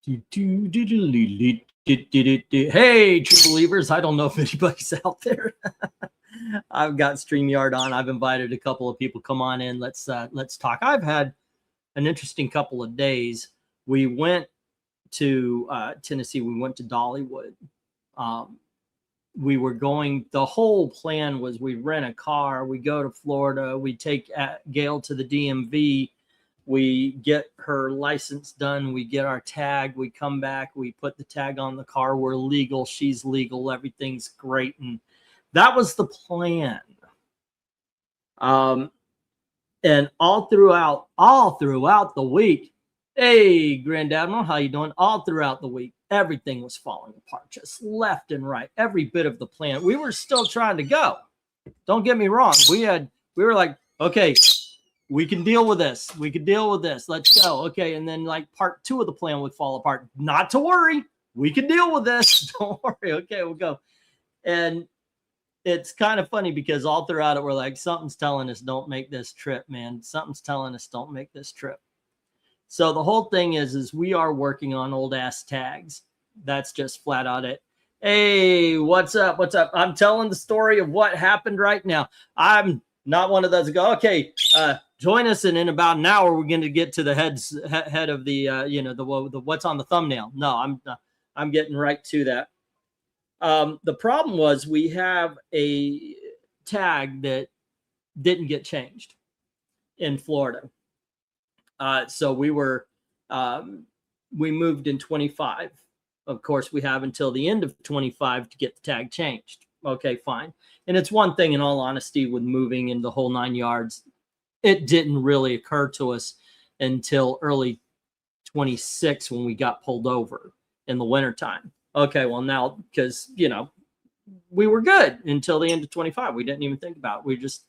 Hey, true believers. I don't know if anybody's out there. I've got StreamYard on. I've invited a couple of people. Come on in. Let's talk. I've had an interesting couple of days. We went to Tennessee. We went to Dollywood. Um, we were going. The whole plan was we rent a car. We go to Florida. We take Gail to the DMV. We get her license done. We get our tag. We come back. We put the tag on the car. We're legal. She's legal. Everything's great. And that was the plan. Um, and all throughout the week, hey, Grand Admiral, how you doing? All throughout the week, everything was falling apart, just left and right. Every bit of the plan. We were still trying to go. Don't get me wrong. We were like, okay, we can deal with this. We can deal with this. Let's go. Okay. And then like part 2 of the plan would fall apart. Not to worry. We can deal with this. Don't worry. Okay, we'll go. And it's kind of funny because all throughout it, we're like, something's telling us don't make this trip, man. Something's telling us don't make this trip. So the whole thing is we are working on old ass tags. That's just flat out it. Hey, what's up? What's up? I'm telling the story of what happened right now. I'm not one of those that go, okay, join us, and in about an hour we're going to get to the head of the the what's on the thumbnail. No, I'm getting right to that. The problem was we have a tag that didn't get changed in Florida. So we moved in 25. Of course, we have until the end of 25 to get the tag changed. Okay, fine. And it's one thing, in all honesty, with moving in the whole 9 yards, it didn't really occur to us until early 26 when we got pulled over in the wintertime. Okay, well now, because, we were good until the end of 25. We didn't even think about it. We were just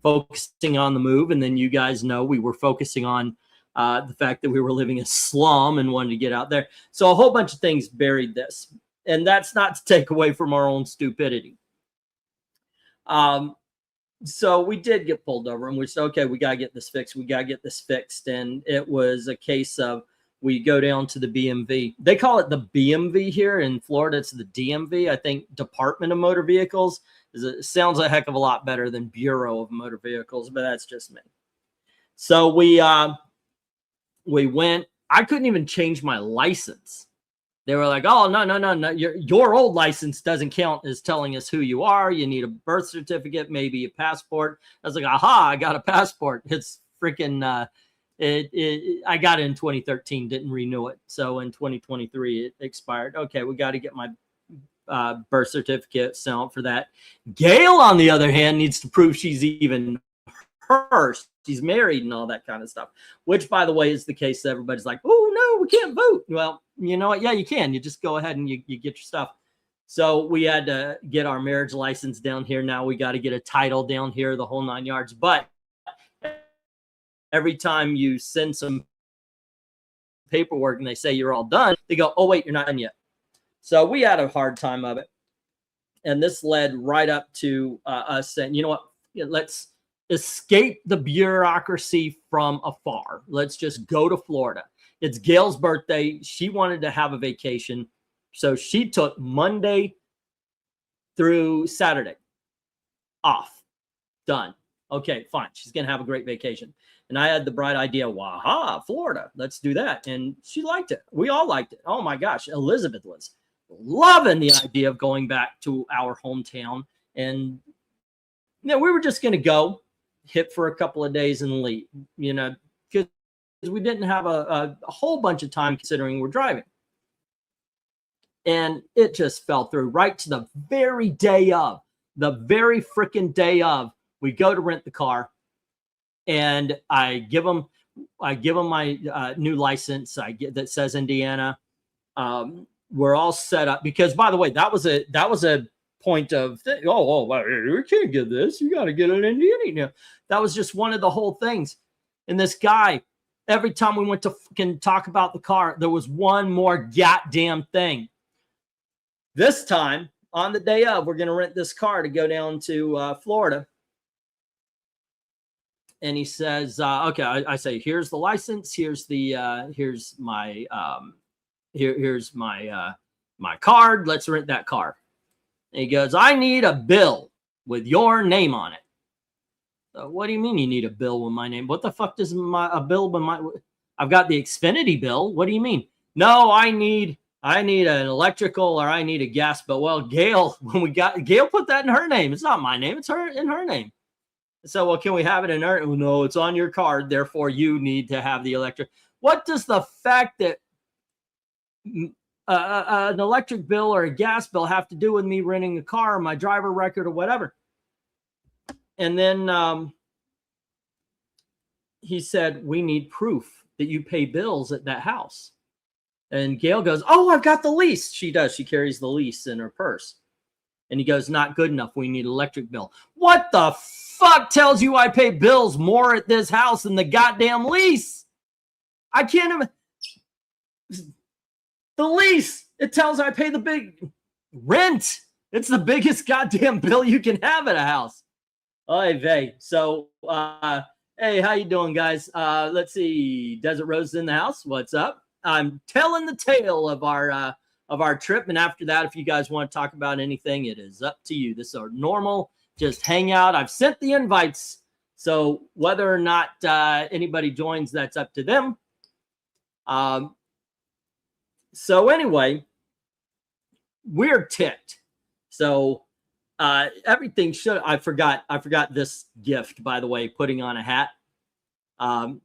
focusing on the move. And then you guys know we were focusing on the fact that we were living in a slum and wanted to get out there. So a whole bunch of things buried this. And that's not to take away from our own stupidity. So we did get pulled over, and we said, okay, we got to get this fixed. We got to get this fixed. And it was a case of, we go down to the BMV. They call it the BMV here in Florida. It's the DMV, I think, Department of Motor Vehicles. It sounds a heck of a lot better than Bureau of Motor Vehicles, but that's just me. So we went. I couldn't even change my license. They were like, oh, no. Your old license doesn't count as telling us who you are. You need a birth certificate, maybe a passport. I was like, aha, I got a passport. It's freaking, I got it in 2013, didn't renew it. So in 2023, it expired. Okay, we got to get my birth certificate sent out for that. Gail, on the other hand, needs to prove she's even her. She's married and all that kind of stuff, which, by the way, is the case. Everybody's like, oh, no, we can't vote. Well, you know what? Yeah, you can. You just go ahead and you get your stuff. So we had to get our marriage license down here. Now we got to get a title down here, the whole 9 yards. But every time you send some paperwork and they say you're all done, they go, oh, wait, you're not done yet. So we had a hard time of it. And this led right up to us saying, you know what, let's escape the bureaucracy from afar. Let's just go to Florida. It's Gail's birthday. She wanted to have a vacation. So she took Monday through Saturday off. Done. Okay, fine. She's going to have a great vacation. And I had the bright idea, waha, Florida, let's do that. And she liked it. We all liked it. Oh my gosh, Elizabeth was loving the idea of going back to our hometown. And we were just going to go, hit for a couple of days and leave, because we didn't have a whole bunch of time considering we're driving. And it just fell through right to the very freaking day of, we go to rent the car, and I give them my new license. That says Indiana. We're all set up because, by the way, that was a point of we can't get this. You got to get an Indiana. That was just one of the whole things. And this guy, every time we went to fucking talk about the car, there was one more goddamn thing. This time, on the day of, we're going to rent this car to go down to Florida. And he says, okay, I say, here's the license. Here's my here's my my card. Let's rent that car. And he goes, I need a bill with your name on it. So what do you mean you need a bill with my name? What the fuck does a bill with my? I've got the Xfinity bill. What do you mean? No, I need an electrical, or I need a gas bill. Well, Gail, Gail put that in her name. It's not my name. It's in her name. So, well, can we have it in her? Oh, no, it's on your card. Therefore, you need to have the electric. What does the fact that an electric bill or a gas bill have to do with me renting a car, or my driver record, or whatever? And then he said, we need proof that you pay bills at that house. And Gail goes, oh, I've got the lease. She does. She carries the lease in her purse. And he goes, not good enough. We need electric bill. What the fuck tells you I pay bills more at this house than the goddamn lease? I can't even. The lease, it tells I pay the big rent. It's the biggest goddamn bill you can have at a house. Oy vey. So, hey, how you doing, guys? Let's see. Desert Rose in the house. What's up? I'm telling the tale of our trip, and after that, if you guys want to talk about anything, it is up to you. This is our normal, just hang out. I've sent the invites, so whether or not anybody joins, that's up to them. So anyway, we're ticked. So everything should. I forgot this gift, by the way. Putting on a hat.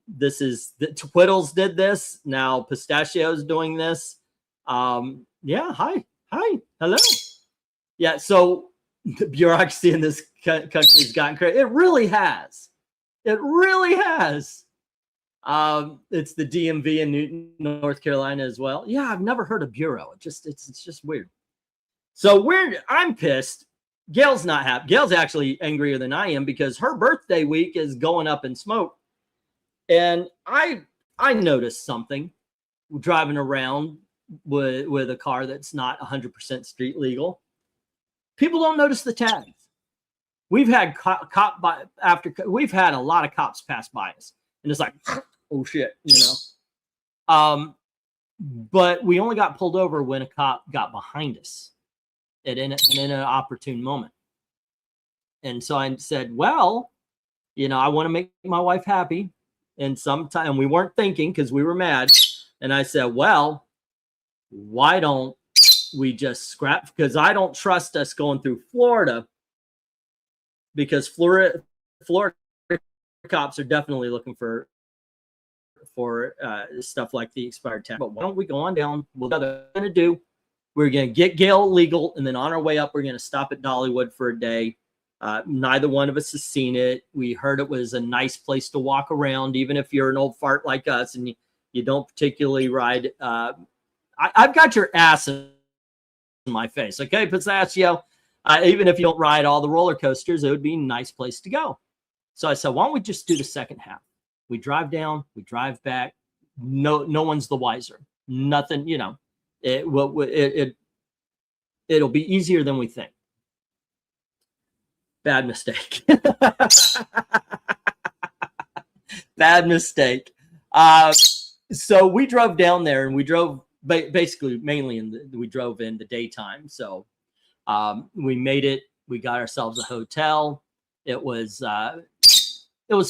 This is the Twiddles did this. Now Pistachio's doing this. Yeah. Hi. Hello. Yeah. So the bureaucracy in this country's gotten crazy. It really has. It's the DMV in North Carolina as well. Yeah. I've never heard of bureau. It's just weird. So I'm pissed. Gail's not happy. Gail's actually angrier than I am because her birthday week is going up in smoke. And I noticed something driving around with a car that's not 100% street legal. People don't notice the tags. We've had we've had a lot of cops pass by us, and it's like, oh shit, you know. But we only got pulled over when a cop got behind us in an opportune moment. And so I said, well, you know, I want to make my wife happy. And sometime we weren't thinking because we were mad. And I said, well, why don't we just scrap? Because I don't trust us going through Florida, because Florida cops are definitely looking for stuff like the expired tag. But why don't we go on down? What we're going to do, we're going to get Gail legal, and then on our way up, we're going to stop at Dollywood for a day. Neither one of us has seen it. We heard it was a nice place to walk around, even if you're an old fart like us and you don't particularly ride. I've got your ass in my face, okay, Pistachio? Even if you don't ride all the roller coasters, it would be a nice place to go. So I said, why don't we just do the second half? We drive down, we drive back. No one's the wiser. Nothing, you know. It'll be easier than we think. Bad mistake. Bad mistake. So we drove down there, and we drove basically mainly we drove in the daytime. So we made it. We got ourselves a hotel. It was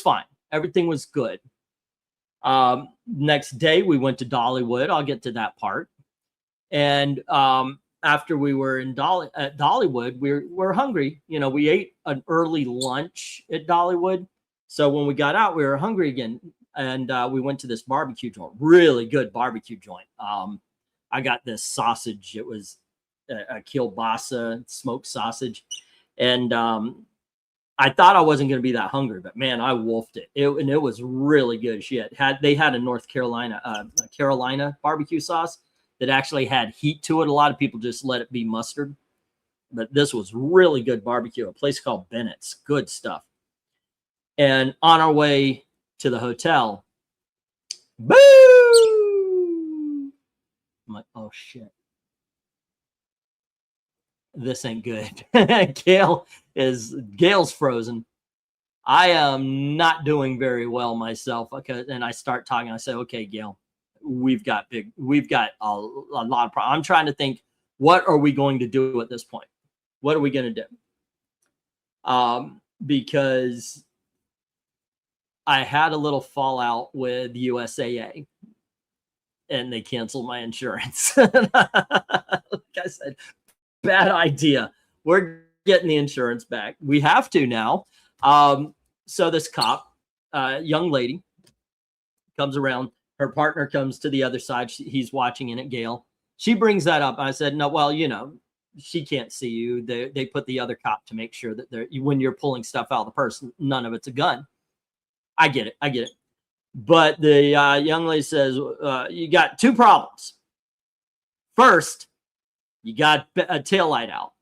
fine. Everything was good. Next day we went to Dollywood. I'll get to that part. And after we were at Dollywood, we're hungry. You know, we ate an early lunch at Dollywood. So when we got out, we were hungry again. And we went to this barbecue joint, really good barbecue joint. I got this sausage. It was a kielbasa smoked sausage. And I thought I wasn't going to be that hungry, but man, I wolfed it. And it was really good. They had a North Carolina, Carolina barbecue sauce that actually had heat to it. A lot of people just let it be mustard, but this was really good barbecue. A place called Bennett's, good stuff. And on our way to the hotel, boo! I'm like, oh shit, this ain't good. Gail's frozen. I am not doing very well myself. Okay, and I start talking. I say, okay, Gail, we've got a lot of problems. I'm trying to think, what are we going to do at this point? What are we going to do? Because I had a little fallout with USAA and they canceled my insurance. Like I said, bad idea. We're getting the insurance back. We have to now. So this cop, young lady, comes around. Her partner comes to the other side. He's watching in at Gail. She brings that up. I said, no, well, she can't see you. They put the other cop to make sure that when you're pulling stuff out of the purse, none of it's a gun. I get it. But the young lady says, you got two problems. First, you got a taillight out.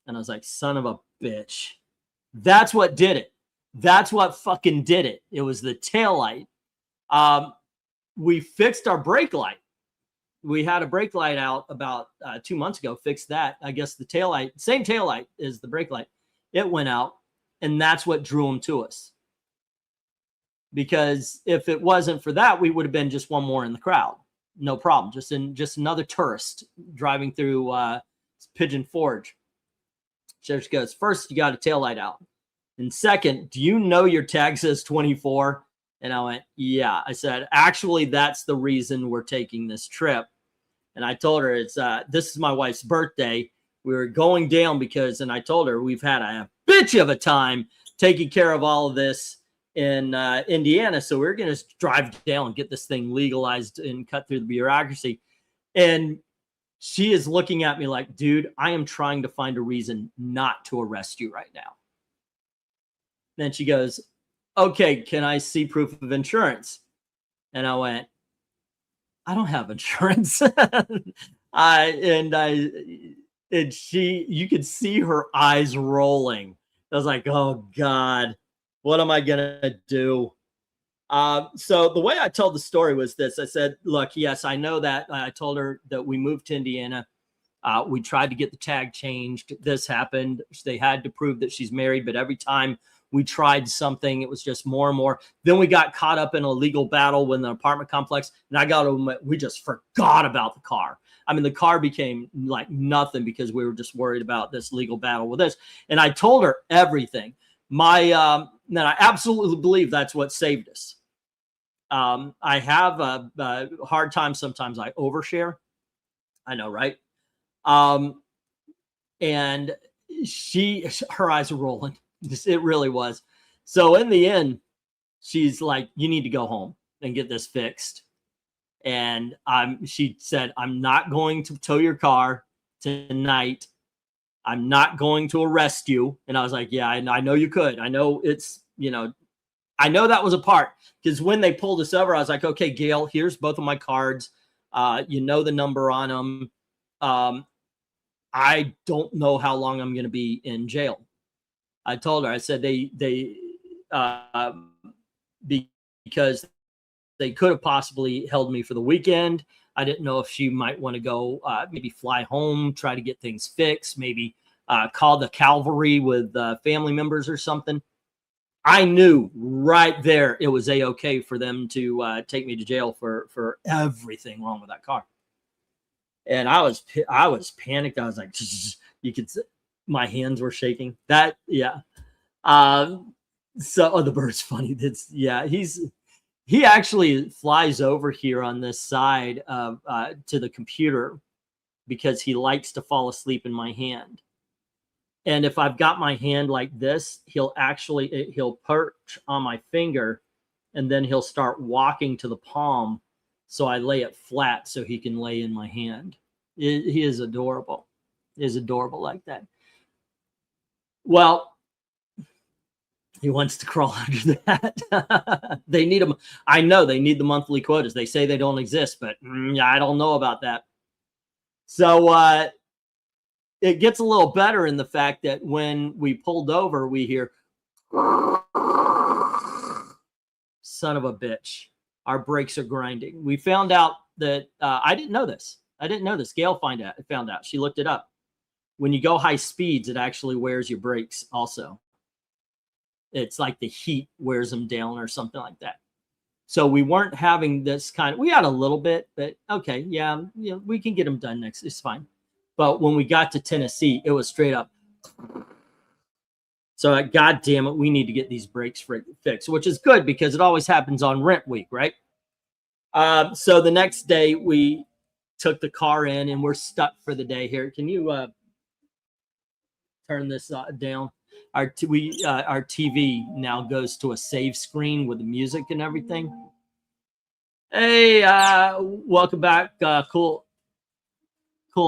And I was like, son of a bitch. That's what did it. That's what fucking did it. It was the taillight. We fixed our brake light. We had a brake light out about 2 months ago, fixed that. I guess the taillight, same taillight as the brake light. It went out, and that's what drew them to us. Because if it wasn't for that, we would have been just one more in the crowd. No problem. Just another tourist driving through Pigeon Forge. She goes, first, you got a taillight out. And second, do you know your tag says 24? And I went, yeah. I said, actually, that's the reason we're taking this trip. And I told her, this is my wife's birthday. We were going down because, and I told her, we've had a bitch of a time taking care of all of this in Indiana. So we're going to drive down, get this thing legalized and cut through the bureaucracy. And she is looking at me like, dude, I am trying to find a reason not to arrest you right now. Then she goes, okay, can I see proof of insurance? And I went, I don't have insurance. And you could see her eyes rolling. I was like, oh God, what am I going to do? So the way I told the story was this. I said, look, yes, I know that. I told her that we moved to Indiana. We tried to get the tag changed. This happened. They had to prove that she's married, but every time we tried something, it was just more and more. Then we got caught up in a legal battle with an apartment complex, and I got to admit, we just forgot about the car. I mean, the car became like nothing because we were just worried about this legal battle with this. And I told her everything. And I absolutely believe that's what saved us. I have a hard time sometimes. I overshare. I know, right? And her eyes are rolling. It really was. So in the end, she's like, you need to go home and get this fixed. And she said, I'm not going to tow your car tonight. I'm not going to arrest you. And I was like, yeah, I know you could. I know it's, I know that was a part, because when they pulled us over, I was like, okay, Gail, here's both of my cards. The number on them. I don't know how long I'm going to be in jail. I told her, I said, because they could have possibly held me for the weekend. I didn't know if she might want to go, maybe fly home, try to get things fixed, maybe call the cavalry with family members or something. I knew right there it was A-okay for them to take me to jail for everything wrong with that car. And I was panicked. I was like, you could see my hands were shaking. That, yeah. So the bird's funny. He actually flies over here on this side of to the computer because he likes to fall asleep in my hand. And if I've got my hand like this, he'll perch on my finger, and then he'll start walking to the palm. So I lay it flat so he can lay in my hand. He is adorable. He is adorable like that. Well, he wants to crawl under that. They need them. I know they need the monthly quotas. They say they don't exist, but I don't know about that. So it gets a little better in the fact that when we pulled over, we hear, son of a bitch. Our brakes are grinding. We found out that I didn't know this. Gail found out. She looked it up. When you go high speeds, it actually wears your brakes also. It's like the heat wears them down or something like that. So we weren't having this kind of, we had a little bit, but okay, yeah, we can get them done next. It's fine. But when we got to Tennessee, it was straight up. So, God damn it, we need to get these brakes fixed, which is good because it always happens on rent week, right? So the next day we took the car in and we're stuck for the day here. Can you turn this down? Our TV now goes to a save screen with the music and everything. Hey, welcome back. Cool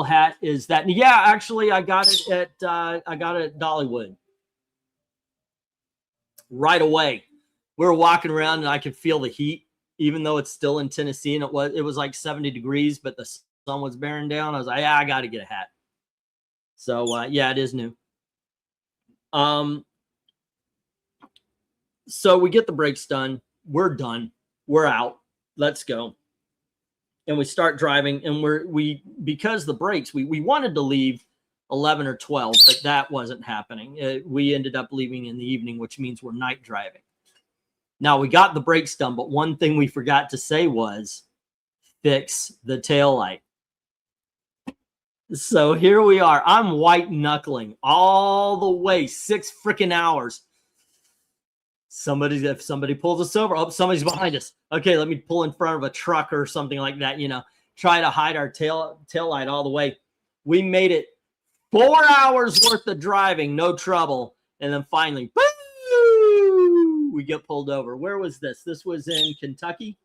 hat. Is that? Yeah, actually, I got it at Dollywood right away. We were walking around and I could feel the heat, even though it's still in Tennessee, and it was like 70 degrees, but the sun was bearing down. I was like, yeah, I got to get a hat. So yeah, it is new. So we get the brakes done. We're done. We're out. Let's go. And we start driving, and because the brakes, we wanted to leave 11 or 12, but that wasn't happening. We ended up leaving in the evening, which means we're night driving. Now we got the brakes done, but one thing we forgot to say was fix the taillight. So here we are. I'm white knuckling all the way 6 freaking hours. If somebody pulls us over, oh, somebody's behind us. Okay, let me pull in front of a truck or something like that, try to hide our tail light all the way. We made it 4 hours worth of driving, no trouble. And then finally, boo, we get pulled over. Where was this? This was in Kentucky.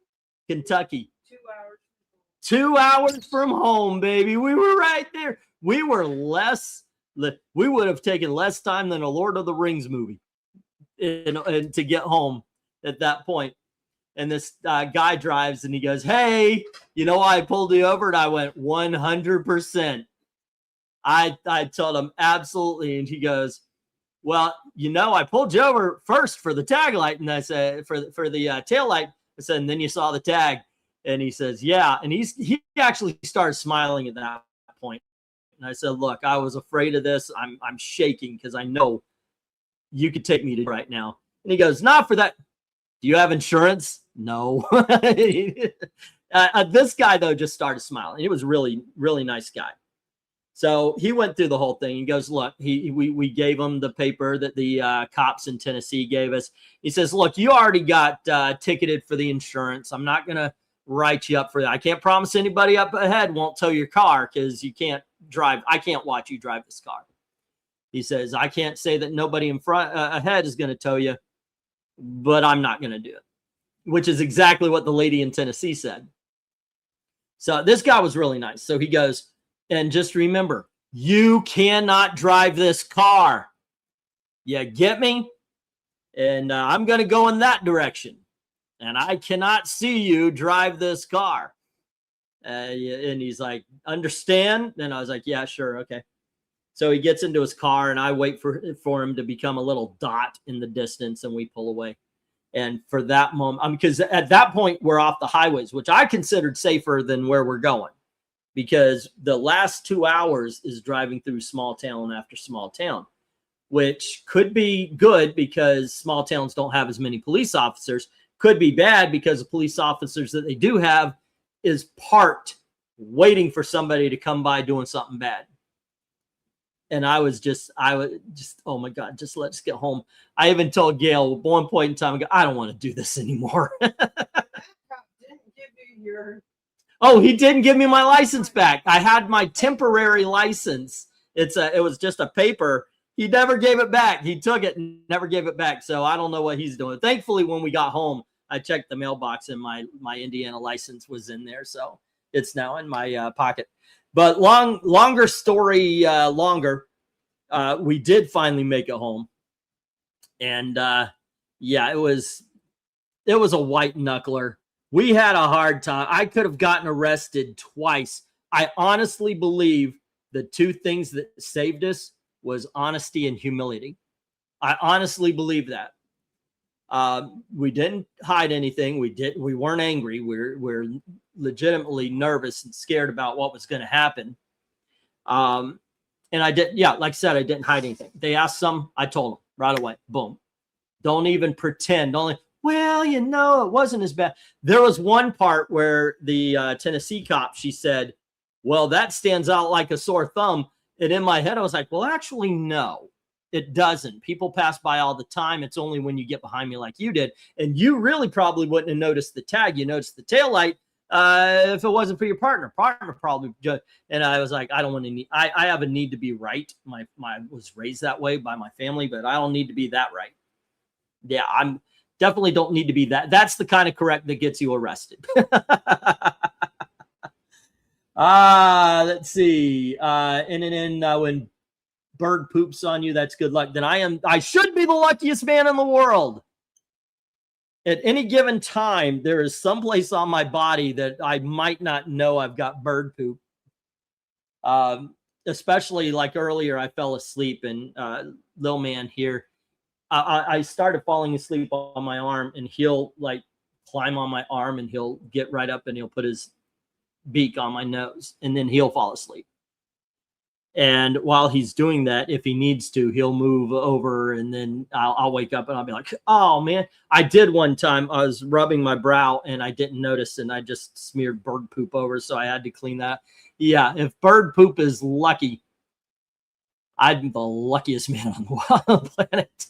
2 hours. 2 hours from home, baby. We were right there. We would have taken less time than a Lord of the Rings movie and to get home at that point. And this guy drives and he goes, hey, I pulled you over? And I went 100%. I told him absolutely. And he goes, well, I pulled you over first for the tag light. And I said, for the tail light. I said, and then you saw the tag. And he says, yeah. And he actually started smiling at that point. And I said, look, I was afraid of this. I'm shaking because I know you could take me to right now. And he goes, not for that. Do you have insurance? No. This guy, though, just started smiling. He was really, really nice guy. So he went through the whole thing. He goes, look, we gave him the paper that the cops in Tennessee gave us. He says, look, you already got ticketed for the insurance. I'm not going to write you up for that. I can't promise anybody up ahead won't tow your car because you can't drive. I can't watch you drive this car. He says, I can't say that nobody in front ahead is going to tow you, but I'm not going to do it, which is exactly what the lady in Tennessee said. So this guy was really nice. So he goes, and just remember, you cannot drive this car. You get me? And I'm going to go in that direction. And I cannot see you drive this car. And he's like, understand? And I was like, yeah, sure. Okay. So he gets into his car and I wait for him to become a little dot in the distance and we pull away. And for that moment, because at that point we're off the highways, which I considered safer than where we're going, because the last 2 hours is driving through small town after small town, which could be good because small towns don't have as many police officers. Could be bad because the police officers that they do have is parked waiting for somebody to come by doing something bad. And I was just, oh my God, just let's get home. I even told Gail at one point in time, I don't want to do this anymore. Oh, he didn't give me my license back. I had my temporary license. It was just a paper. He never gave it back. He took it and never gave it back. So I don't know what he's doing. Thankfully, when we got home, I checked the mailbox and my Indiana license was in there. So it's now in my pocket. But longer story, we did finally make it home. And yeah, it was a white knuckler. We had a hard time. I could have gotten arrested twice. I honestly believe the 2 things that saved us was honesty and humility. I honestly believe that. We didn't hide anything. We weren't angry. We're legitimately nervous and scared about what was going to happen. And I did, yeah, like I said, I didn't hide anything. They asked some, I told them right away. Boom. Don't even pretend. well, you know, it wasn't as bad. There was one part where the Tennessee cop, she said, well, that stands out like a sore thumb. And in my head, I was like, well, actually, no, it doesn't. People pass by all the time. It's only when you get behind me like you did. And you really probably wouldn't have noticed the tag. You noticed the taillight if it wasn't for your partner. Partner probably just, and I was like, I don't want to need, I have a need to be right. I was raised that way by my family, but I don't need to be that right. Yeah, I'm definitely don't need to be that. That's the kind of correct that gets you arrested. Let's see. When bird poops on you, that's good luck. Then I should be the luckiest man in the world. At any given time, there is some place on my body that I might not know I've got bird poop. Especially like earlier, I fell asleep and little man here, I started falling asleep on my arm, and he'll like climb on my arm and he'll get right up and he'll put his beak on my nose and then he'll fall asleep. And while he's doing that, if he needs to, he'll move over and then I'll wake up and I'll be like, oh man, I did one time. I was rubbing my brow and I didn't notice and I just smeared bird poop over. So I had to clean that. Yeah. If bird poop is lucky, I'm the luckiest man on the planet.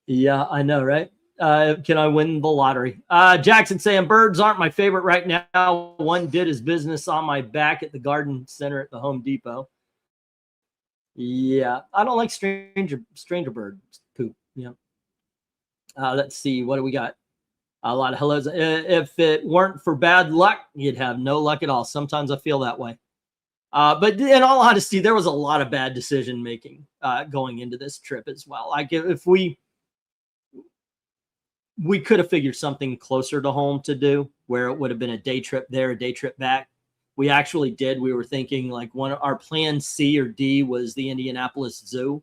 Yeah, I know, right? Can I win the lottery? Jackson saying birds aren't my favorite right now. One did his business on my back at the garden center at the Home Depot. Yeah, I don't like stranger bird poop. Yeah. Let's see. What do we got? A lot of hellos. If it weren't for bad luck, you'd have no luck at all. Sometimes I feel that way. But in all honesty, there was a lot of bad decision making going into this trip as well. Like if we could have figured something closer to home to do, where it would have been a day trip there, a day trip back. We actually did. We were thinking like one of our plan C or D was the Indianapolis Zoo.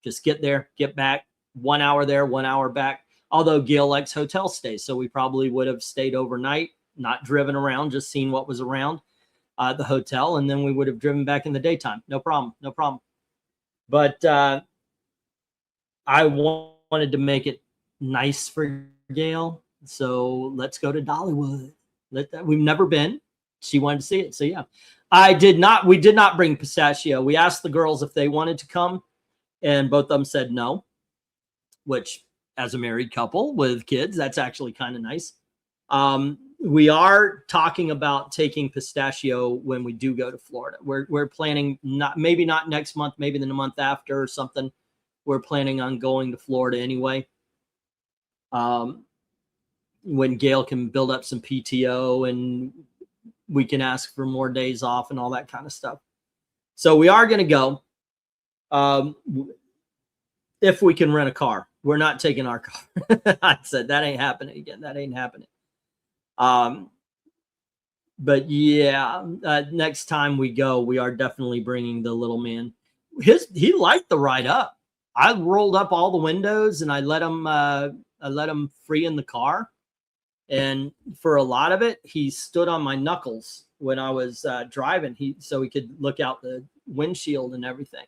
Just get there, get back, 1 hour there, 1 hour back. Although Gail likes hotel stays, so we probably would have stayed overnight, not driven around, just seen what was around the hotel, and then we would have driven back in the daytime. No problem, no problem. But I wanted to make it nice for Gail, so let's go to Dollywood. We've never been. She wanted to see it, so yeah. We did not bring pistachio. We asked the girls if they wanted to come, and both of them said no, which as a married couple with kids, that's actually kind of nice. We are talking about taking pistachio when we do go to Florida. We're planning maybe not next month, maybe the month after or something. We're planning on going to Florida anyway. When Gail can build up some PTO and we can ask for more days off and all that kind of stuff. So we are going to go. If we can rent a car. We're not taking our car. I said that ain't happening again. That ain't happening. But yeah, next time we go, we are definitely bringing the little man. He liked the ride up. I rolled up all the windows and I let him free in the car. And for a lot of it, he stood on my knuckles when I was driving. So he could look out the windshield and everything.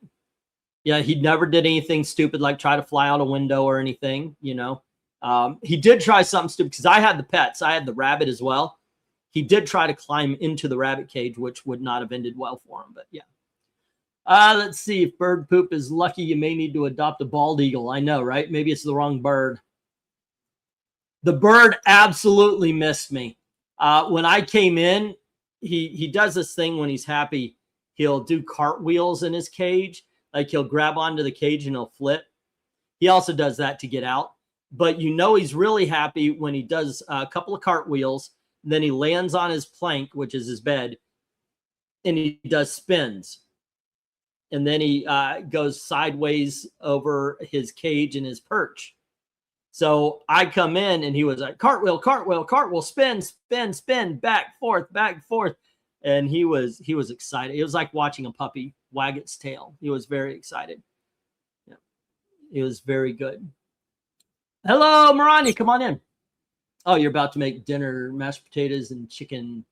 Yeah, he never did anything stupid like try to fly out a window or anything, you know. He did try something stupid because I had the pets. I had the rabbit as well. He did try to climb into the rabbit cage, which would not have ended well for him. But yeah. Let's see. If bird poop is lucky, you may need to adopt a bald eagle. I know, right? Maybe it's the wrong bird. The bird absolutely missed me. When I came in, he does this thing when he's happy. He'll do cartwheels in his cage. Like he'll grab onto the cage and he'll flip. He also does that to get out. But you know he's really happy when he does a couple of cartwheels. Then he lands on his plank, which is his bed, and he does spins. And then he goes sideways over his cage and his perch. So I come in and he was like, cartwheel, cartwheel, cartwheel, spin, spin, spin, back, forth, back, forth. And he was excited. It was like watching a puppy wag its tail. He was very excited. Yeah, it was very good. Hello, Marani, come on in. Oh, you're about to make dinner, mashed potatoes and chicken.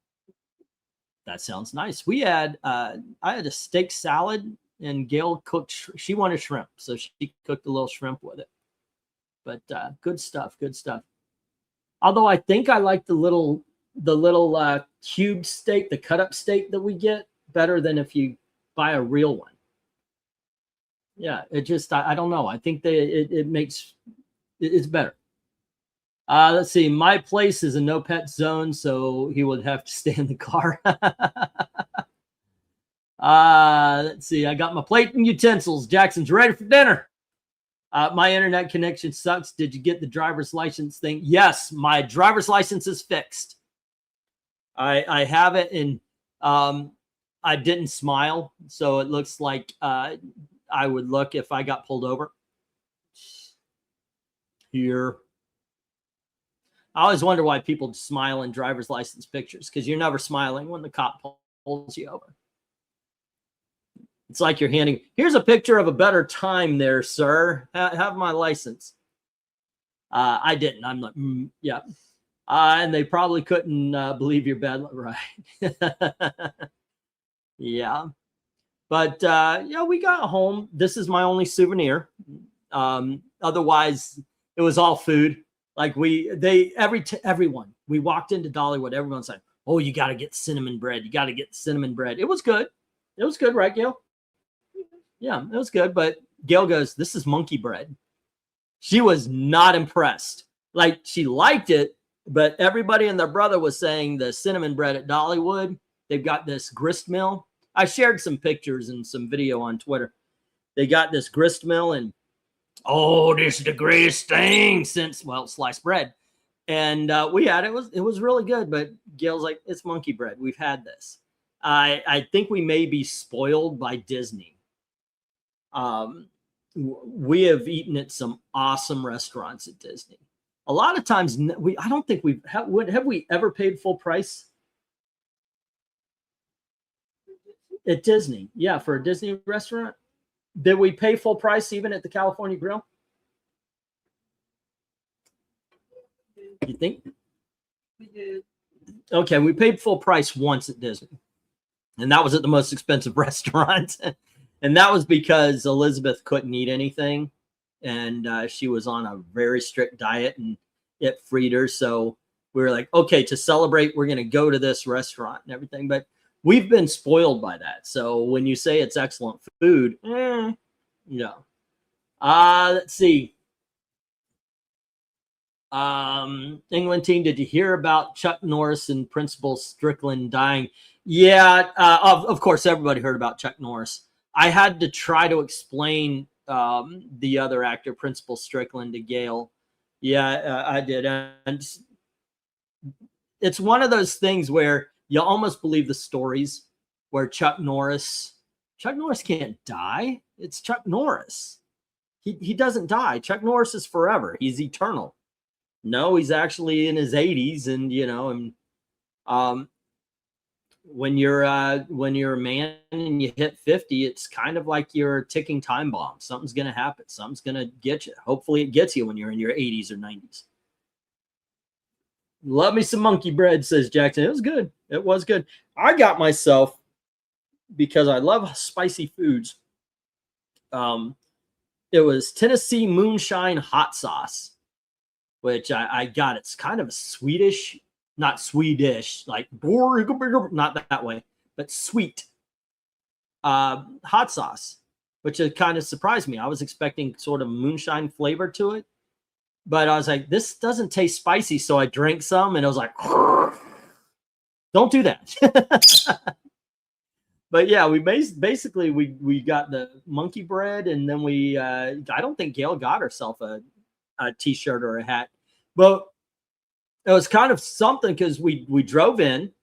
That sounds nice. We had I had a steak salad and Gail cooked. She wanted shrimp, so she cooked a little shrimp with it. But good stuff. Good stuff. Although I think I like the little cube steak, the cut up steak that we get better than if you buy a real one. Yeah, it just I don't know. I think it makes it's better. Let's see. My place is a no pet zone, so he would have to stay in the car. Let's see. I got my plate and utensils. Jackson's ready for dinner. My internet connection sucks. Did you get the driver's license thing? Yes, my driver's license is fixed. I have it, and I didn't smile, so it looks like I would look if I got pulled over. Here. I always wonder why people smile in driver's license pictures, because you're never smiling when the cop pulls you over. It's like you're handing, here's a picture of a better time there, sir. Have my license. I didn't. I'm like, yeah. And they probably couldn't believe your bad luck. Right. Yeah. But yeah, we got home. This is my only souvenir. Otherwise, it was all food. Like everyone, we walked into Dollywood, everyone's like, oh, you got to get cinnamon bread. You got to get cinnamon bread. It was good. It was good, right, Gail? Yeah, it was good. But Gail goes, this is monkey bread. She was not impressed. Like, she liked it, but everybody and their brother was saying the cinnamon bread at Dollywood, they've got this grist mill. I shared some pictures and some video on Twitter. They got this grist mill, and oh, this is the greatest thing since, well, sliced bread. And we had it. It was really good. But Gail's like, it's monkey bread. We've had this. I think we may be spoiled by Disney. We have eaten at some awesome restaurants at Disney. A lot of times, I don't think have we ever paid full price at Disney? Yeah, for a Disney restaurant. Did we pay full price even at the California Grill? You think? We did. Okay, we paid full price once at Disney. And that was at the most expensive restaurant. And that was because Elizabeth couldn't eat anything. And she was on a very strict diet, and it freed her. So we were like, okay, to celebrate, we're going to go to this restaurant and everything. But we've been spoiled by that. So when you say it's excellent food, no. Let's see. England team, did you hear about Chuck Norris and Principal Strickland dying? Yeah, of course, everybody heard about Chuck Norris. I had to try to explain the other actor, Principal Strickland, to Gail. Yeah, I did. And it's one of those things where you almost believe the stories where Chuck Norris can't die. It's Chuck Norris. He doesn't die. Chuck Norris is forever. He's eternal. No, he's actually in his 80s, and when you're a man and you hit 50, it's kind of like you're a ticking time bomb. Something's going to happen. Something's going to get you. Hopefully it gets you when you're in your 80s or 90s. Love me some monkey bread, says Jackson. It was good. It was good. I got myself, because I love spicy foods. It was Tennessee moonshine hot sauce, which I got. It's kind of a Swedish, not Swedish, like not that way, but sweet hot sauce, which kind of surprised me. I was expecting sort of moonshine flavor to it, but I was like, this doesn't taste spicy. So I drank some, and I was like, don't do that. But yeah, we basically got the monkey bread, and then I don't think Gail got herself a t-shirt or a hat, but it was kind of something because we drove in,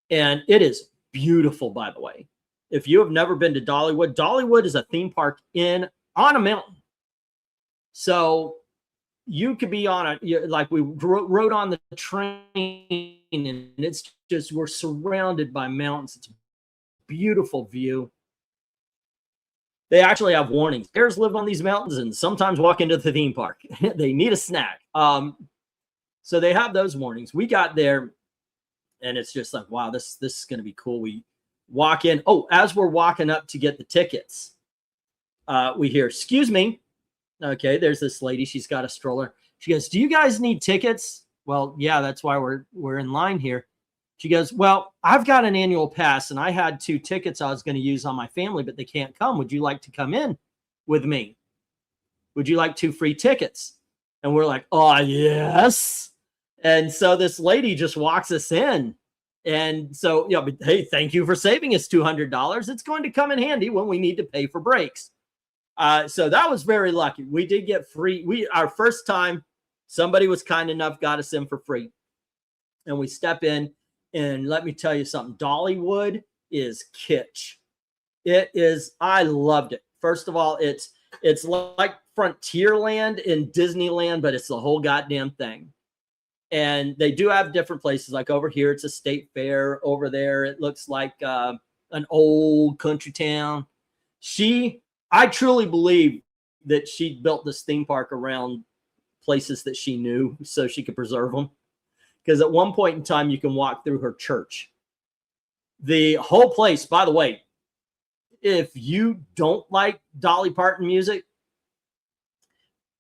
and it is beautiful, by the way. If you have never been to Dollywood, Dollywood is a theme park on a mountain. So you could be on like we rode on the train, and it's just, we're surrounded by mountains. It's a beautiful view. They actually have warnings. Bears live on these mountains and sometimes walk into the theme park. They need a snack. So they have those warnings. We got there, and it's just like, wow, this is going to be cool. We walk in. Oh, as we're walking up to get the tickets, we hear, excuse me, Okay, there's this lady. She's got a stroller. She goes, "Do you guys need tickets?" Well, yeah, that's why we're in line here. She goes, "Well, I've got an annual pass, and I had 2 tickets I was going to use on my family, but they can't come. Would you like to come in with me? Would you like 2 free tickets?" And we're like, "Oh, yes." And so this lady just walks us in. And so, yeah, but hey, thank you for saving us $200. It's going to come in handy when we need to pay for breaks. So that was very lucky. We did get free. Our first time, somebody was kind enough, got us in for free. And we step in, and let me tell you something. Dollywood is kitsch. It is. I loved it. First of all, it's like Frontierland in Disneyland, but it's the whole goddamn thing. And they do have different places. Like over here, it's a state fair. Over there, it looks like an old country town. I truly believe that she built this theme park around places that she knew so she could preserve them. Because at one point in time, you can walk through her church. The whole place, by the way, if you don't like Dolly Parton music,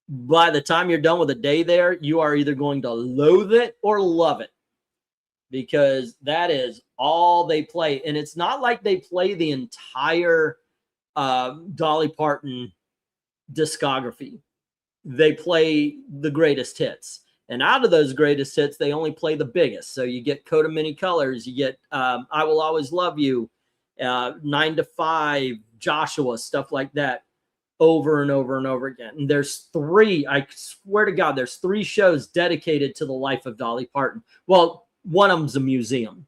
by the time you're done with a day there, you are either going to loathe it or love it, because that is all they play. And it's not like they play the entire Dolly Parton discography. They play the greatest hits. And out of those greatest hits, they only play the biggest. So you get Coat of Many Colors, you get I Will Always Love You, 9 to 5, Joshua, stuff like that, over and over and over again. And there's 3, I swear to God, there's 3 shows dedicated to the life of Dolly Parton. Well, one of them's a museum.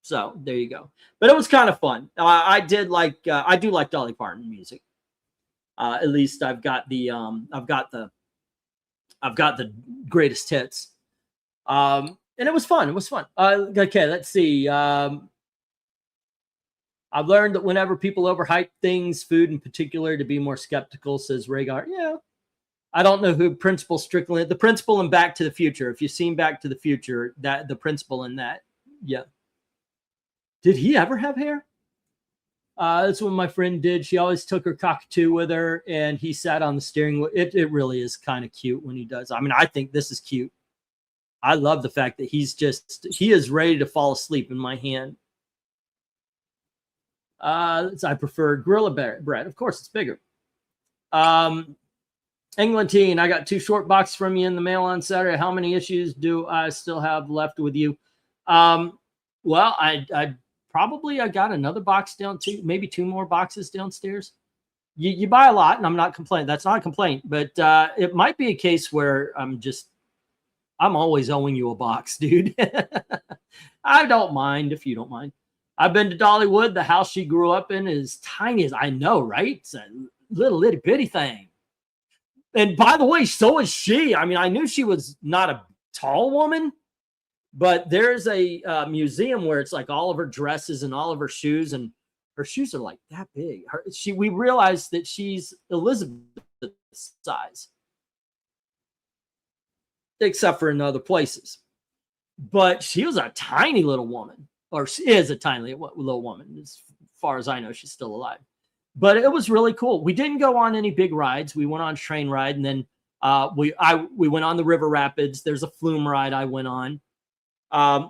So there you go. But it was kind of fun. I do like Dolly Parton music. At least I've got the greatest hits. And it was fun. It was fun. Okay, let's see. I've learned that whenever people overhype things, food in particular, to be more skeptical, says Rhaegar. Yeah. I don't know who Principal Strickland, the principal in Back to the Future. If you've seen Back to the Future, that the principal in that. Yeah. Did he ever have hair? That's what my friend did. She always took her cockatoo with her, and he sat on the steering wheel. It really is kind of cute when he does. I mean, I think this is cute. I love the fact that he is ready to fall asleep in my hand. I prefer Gorilla Bread. Of course, it's bigger. Eglantine, I got 2 short boxes from you in the mail on Saturday. How many issues do I still have left with you? Well, I got another box down, maybe 2 more boxes downstairs. You buy a lot, and I'm not complaining. That's not a complaint, but it might be a case where I'm always owing you a box, dude. I don't mind if you don't mind. I've been to Dollywood. The house she grew up in is tiny as I know, right? It's a little itty bitty thing. And by the way, so is she. I mean, I knew she was not a tall woman, but there's a museum where it's like all of her dresses and all of her shoes, and her shoes are like that big. We realized that she's Elizabeth's size, except for in other places. But she was a tiny little woman. Or she is a tiny little woman. As far as I know, she's still alive. But it was really cool. We didn't go on any big rides. We went on a train ride, and then we went on the river rapids. There's a flume ride I went on.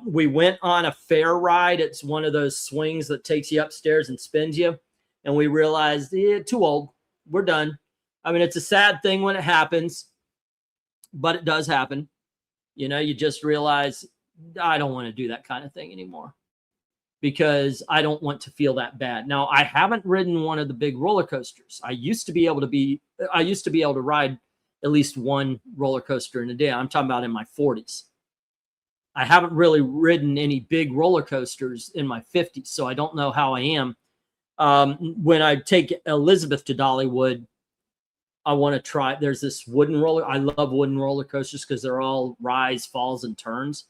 We went on a fair ride. It's one of those swings that takes you upstairs and spins you. And we realized, too old. We're done. I mean, it's a sad thing when it happens, but it does happen. You know, you just realize, I don't want to do that kind of thing anymore, because I don't want to feel that bad. Now, I haven't ridden one of the big roller coasters. I used to be able to ride at least one roller coaster in a day. I'm talking about in my 40s. I haven't really ridden any big roller coasters in my 50s, so I don't know how I am. When I take Elizabeth to Dollywood, I want to try. There's this wooden roller. I love wooden roller coasters because they're all rise, falls, and turns.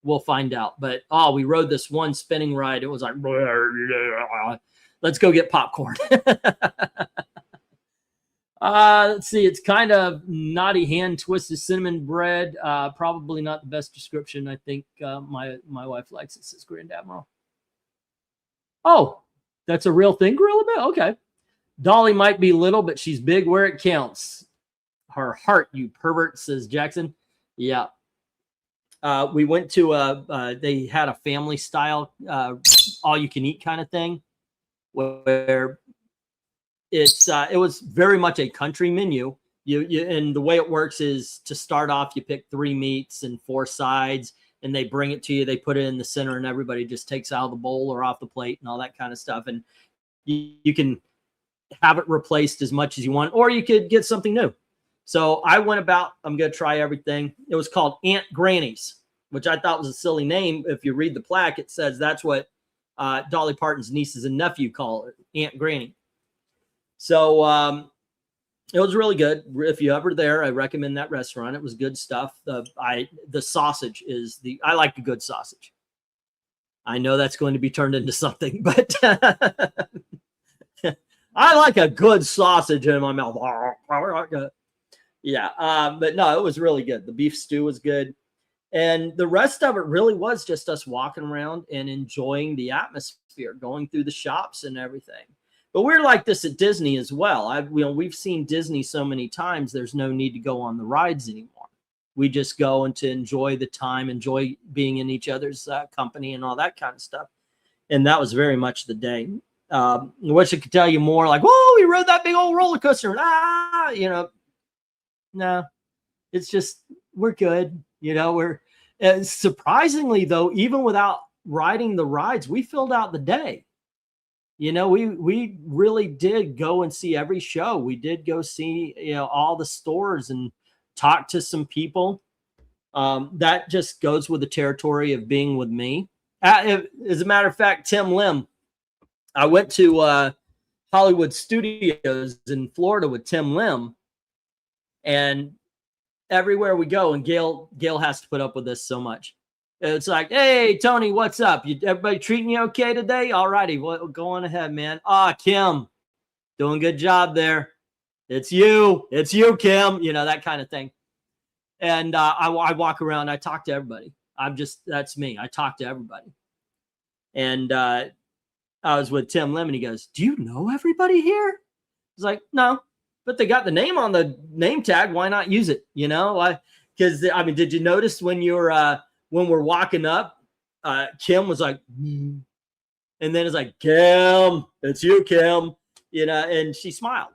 We'll find out. But we rode this one spinning ride. It was like, let's go get popcorn. Let's see. It's kind of naughty hand twisted cinnamon bread. Probably not the best description. I think my wife likes it, says Grand Admiral. Oh, that's a real thing, Gorilla Bell? Okay. Dolly might be little, but she's big where it counts. her heart, you pervert, says Jackson. Yeah. We went to they had a family style, all you can eat kind of thing, where it was very much a country menu. And the way it works is, to start off, you pick 3 meats and 4 sides, and they bring it to you. They put it in the center, and everybody just takes out of the bowl or off the plate and all that kind of stuff. And you can have it replaced as much as you want, or you could get something new. So I went about, I'm going to try everything. It was called Aunt Granny's, which I thought was a silly name. If you read the plaque, it says that's what Dolly Parton's nieces and nephew call it, Aunt Granny. So it was really good. If you're ever there, I recommend that restaurant. It was good stuff. The sausage is I like the good sausage. I know that's going to be turned into something, but I like a good sausage in my mouth. Yeah, but no, it was really good. The beef stew was good. And the rest of it really was just us walking around and enjoying the atmosphere, going through the shops and everything. But we're like this at Disney as well. We've seen Disney so many times, there's no need to go on the rides anymore. We just go and to enjoy the time, enjoy being in each other's company and all that kind of stuff. And that was very much the day. I wish I could tell you more, like, whoa, we rode that big old roller coaster. No, it's just, we're good. We're surprisingly, though, even without riding the rides, we filled out the day. We really did go and see every show. We did go see, all the stores and talk to some people. That just goes with the territory of being with me. As a matter of fact, Tim Lim, I went to Hollywood Studios in Florida with Tim Lim, and everywhere we go, and Gail has to put up with this so much. It's like, hey, Tony, what's up? Everybody treating you okay today? All righty, go on ahead, man. Kim, doing a good job there. It's you, Kim, that kind of thing. And I walk around, I talk to everybody. That's me. I talk to everybody. And I was with Tim Lim, and he goes, do you know everybody here? I was like, no, but they got the name on the name tag. Why not use it? Because did you notice when we're walking up, Kim was like, and then it's like, Kim, it's you, Kim, and she smiled.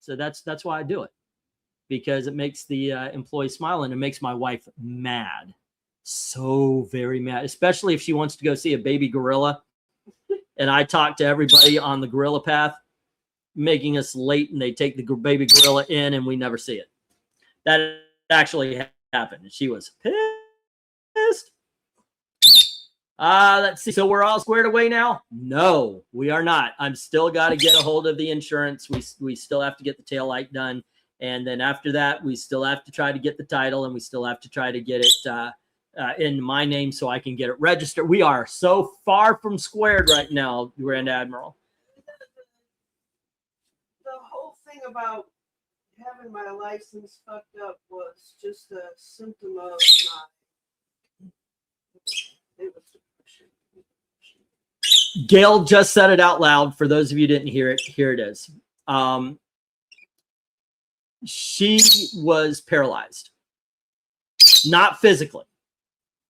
So that's why I do it, because it makes the employee smile, and it makes my wife mad, so very mad, especially if she wants to go see a baby gorilla, and I talk to everybody on the gorilla path, making us late, and they take the baby gorilla in, and we never see it. That actually happened, and she was pissed. Let's see. So we're all squared away now? No, we are not. I'm still got to get a hold of the insurance. We still have to get the tail light done. And then after that, we still have to try to get the title, and we still have to try to get it in my name so I can get it registered. We are so far from squared right now, Grand Admiral. The whole thing about having my license fucked up was just a symptom of it was depression. Gail just said it out loud. For those of you who didn't hear it, here it is. She was paralyzed, not physically.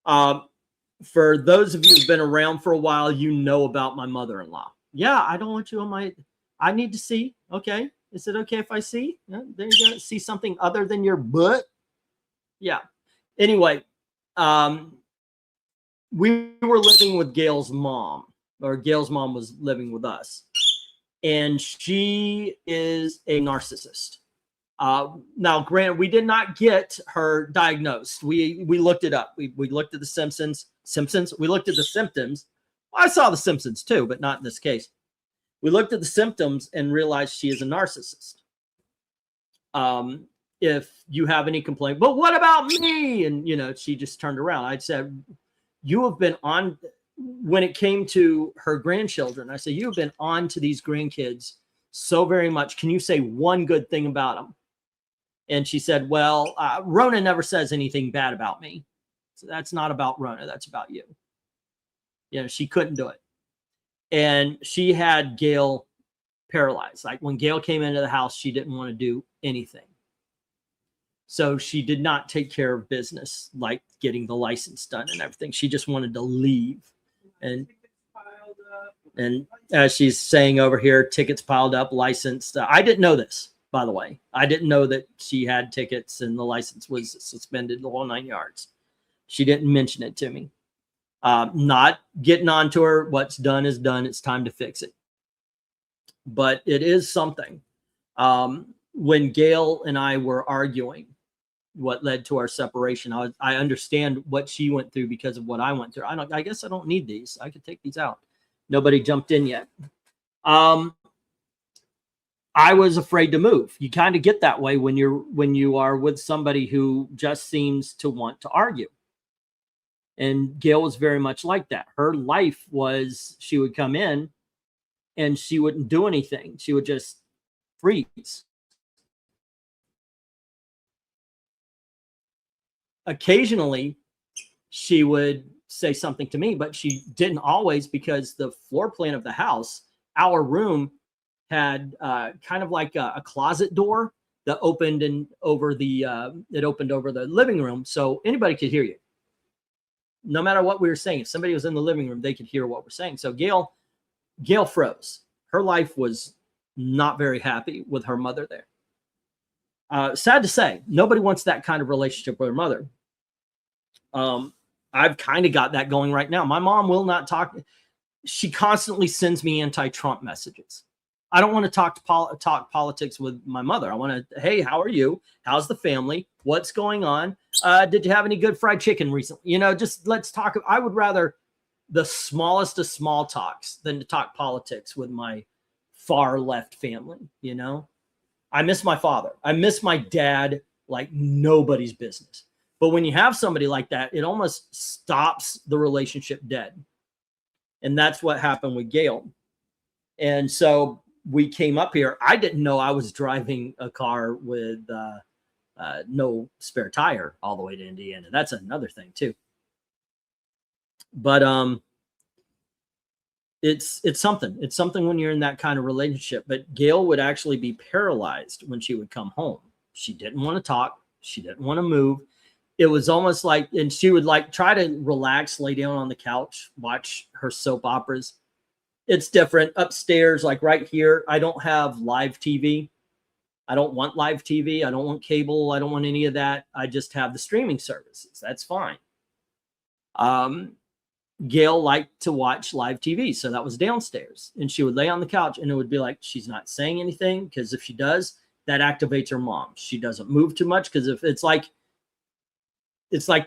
For those of you who've been around for a while, you know about my mother-in-law. Yeah, I don't want you on I need to see. Okay. Is it okay if I see? Yeah, there you go. See something other than your butt? Yeah. Anyway, we were living with Gail's mom, or Gail's mom was living with us. And she is a narcissist. Now, granted, we did not get her diagnosed. We looked it up. We looked at the Simpsons. We looked at the symptoms. Well, I saw the Simpsons too, but not in this case. We looked at the symptoms and realized she is a narcissist. If you have any complaint, but what about me? And, she just turned around. I said, you have been on, when it came to her grandchildren, I said, you've been on to these grandkids so very much. Can you say one good thing about them? And she said, well, Rona never says anything bad about me. So that's not about Rona. That's about you. She couldn't do it. And she had Gail paralyzed. Like when Gail came into the house, she didn't want to do anything. So she did not take care of business, like getting the license done and everything. She just wanted to leave. And as she's saying over here, tickets piled up, licensed. I didn't know this, by the way. I didn't know that she had tickets and the license was suspended, the whole 9 yards. She didn't mention it to me. Not getting on to her. What's done is done. It's time to fix it. But it is something. When Gail and I were arguing, what led to our separation, I understand what she went through because of what I went through. I guess I don't need these. I could take these out. Nobody jumped in yet. I was afraid to move. You kind of get that way when you are with somebody who just seems to want to argue. And Gail was very much like that. Her life was, she would come in and she wouldn't do anything. She would just freeze. Occasionally, she would say something to me, but she didn't always, because the floor plan of the house, our room had kind of like a closet door that opened over the living room, so anybody could hear you. No matter what we were saying, if somebody was in the living room, they could hear what we're saying. So Gail froze. Her life was not very happy with her mother there. Sad to say, nobody wants that kind of relationship with her mother. I've kind of got that going right now. My mom will not talk. She constantly sends me anti-Trump messages. I don't want to talk politics with my mother. I want to, hey, how are you? How's the family? What's going on? Did you have any good fried chicken recently? Just let's talk. I would rather the smallest of small talks than to talk politics with my far left family. I miss my father. I miss my dad like nobody's business. But when you have somebody like that, it almost stops the relationship dead. And that's what happened with Gail. And so we came up here. I didn't know I was driving a car with no spare tire all the way to Indiana. That's another thing too. But it's something. It's something when you're in that kind of relationship. But Gail would actually be paralyzed when she would come home. She didn't want to talk. She didn't want to move. It was almost like, and she would like try to relax, lay down on the couch, watch her soap operas. It's different upstairs, like right here. I don't have live TV. I don't want live TV. I don't want cable. I don't want any of that. I just have the streaming services. That's fine. Gail liked to watch live TV. So that was downstairs, and she would lay on the couch and it would be like, she's not saying anything. Because if she does, that activates her mom. She doesn't move too much. Because if it's like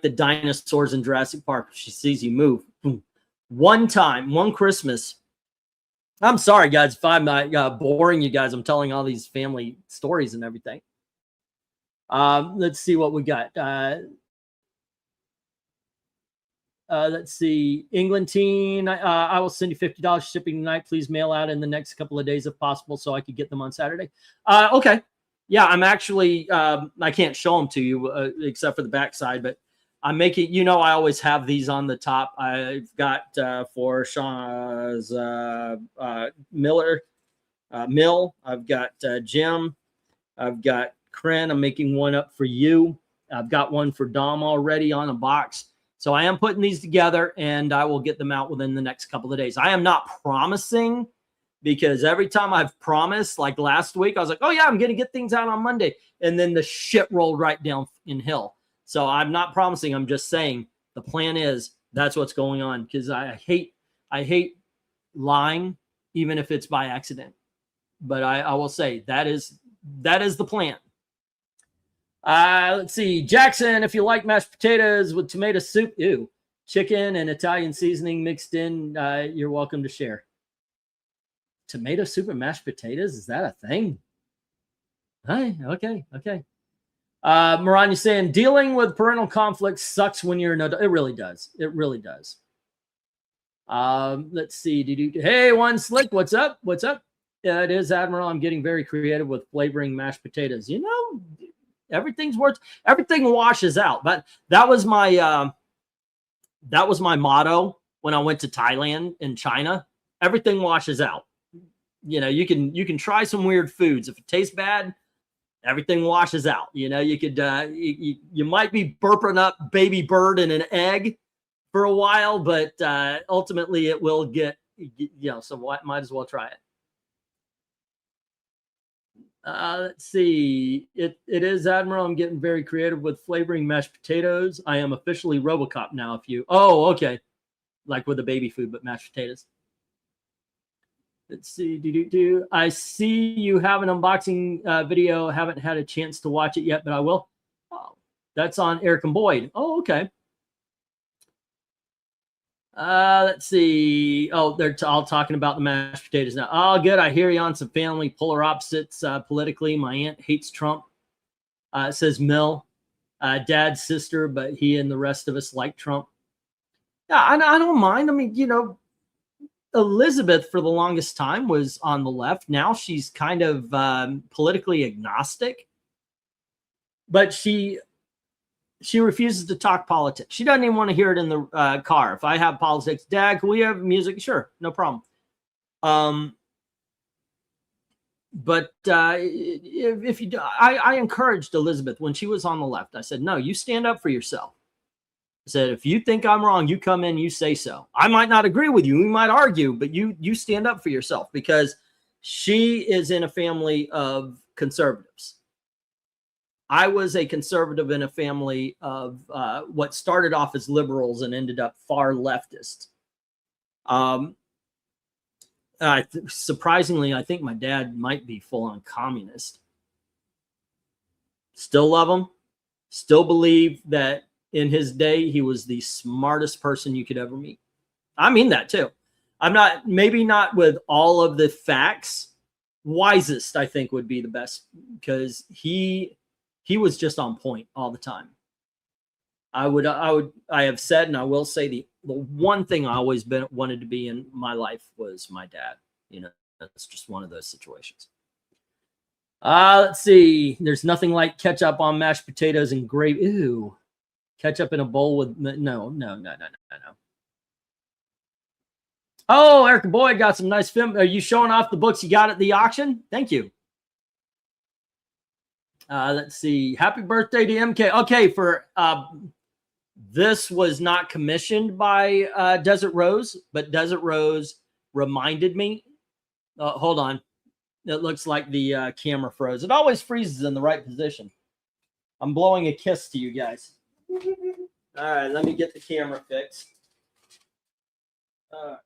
the dinosaurs in Jurassic Park. If she sees you move. Boom. One Christmas, I'm sorry, guys, if I'm boring you guys. I'm telling all these family stories and everything. Let's see what we got. Let's see. England teen, I will send you $50 shipping tonight. Please mail out in the next couple of days if possible so I could get them on Saturday. Okay. Yeah, I'm actually, I can't show them to you except for the backside, but I'm making, I always have these on the top. I've got for Shaw's Mill. I've got Jim. I've got Kren. I'm making one up for you. I've got one for Dom already on a box. So I am putting these together and I will get them out within the next couple of days. I am not promising, because every time I've promised, like last week, I was like, oh yeah, I'm going to get things out on Monday. And then the shit rolled right down in hill. So I'm not promising. I'm just saying the plan is that's what's going on. Because I hate lying, even if it's by accident. But I will say that is the plan. Let's see. Jackson, if you like mashed potatoes with tomato soup, chicken and Italian seasoning mixed in, you're welcome to share. Tomato soup and mashed potatoes, is that a thing? Hey, okay. Moran, you're saying dealing with parental conflict sucks when you're an adult. It really does. Let's see. Hey, One Slick, what's up? Yeah, it is, Admiral. I'm getting very creative with flavoring mashed potatoes. Everything washes out. But that was my motto when I went to Thailand and China. Everything washes out. You can try some weird foods. If it tastes bad, everything washes out. You know, you could you might be burping up baby bird in an egg for a while, but ultimately it will get, you know, so might as well try it. Let's see. It is Admiral. I'm getting very creative with flavoring mashed potatoes. I am officially RoboCop now. If you, oh, okay, like with the baby food, but mashed potatoes. Let's see. I see you have an unboxing video. Haven't had a chance to watch it yet, but I will. Oh, that's on Eric and Boyd. Oh, okay. Let's see. Oh, they're all talking about the mashed potatoes now. Oh, good. I hear you on some family polar opposites politically. My aunt hates Trump. Says Mill, dad's sister, but he and the rest of us like Trump. Yeah, I don't mind. I mean, you know, Elizabeth for the longest time was on the left. Now she's kind of politically agnostic, but she refuses to talk politics. She doesn't even want to hear it in the car. If I have politics, Dad, can we have music? Sure, no problem. But if you, I encouraged Elizabeth when she was on the left. I said, no, you stand up for yourself. I said, if you think I'm wrong, you come in, you say so. I might not agree with you. We might argue, but you stand up for yourself, because she is in a family of conservatives. I was a conservative in a family of what started off as liberals and ended up far leftist. Surprisingly, I think my dad might be full-on communist. Still love him. Still believe that in his day, he was the smartest person you could ever meet. I mean that too. I'm not, maybe not with all of the facts. Wisest, I think, would be the best, because he was just on point all the time. I have said, and I will say, the one thing I always wanted to be in my life was my dad. You know, that's just one of those situations. Let's see. There's nothing like ketchup on mashed potatoes and gravy. Ew. Ketchup in a bowl with no. Oh, Eric Boyd got some nice film. Are you showing off the books you got at the auction? Thank you. Let's see. Happy birthday to MK. Okay, for this was not commissioned by Desert Rose, but Desert Rose reminded me. Hold on. It looks like the camera froze. It always freezes in the right position. I'm blowing a kiss to you guys. All right, let me get the camera fixed. Oh.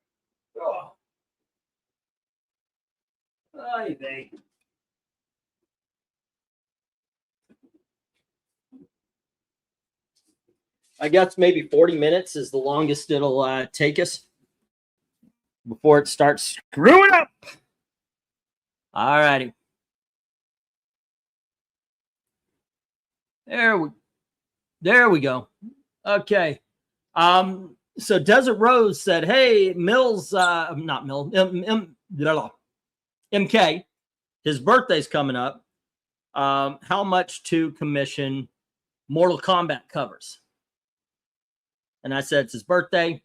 Ay, vey. I guess maybe 40 minutes is the longest it'll take us before it starts screwing up. All righty. There we go. Okay. So Desert Rose said, hey, Mills, not Mill, MK, his birthday's coming up. How much to commission Mortal Kombat covers? And I said, it's his birthday.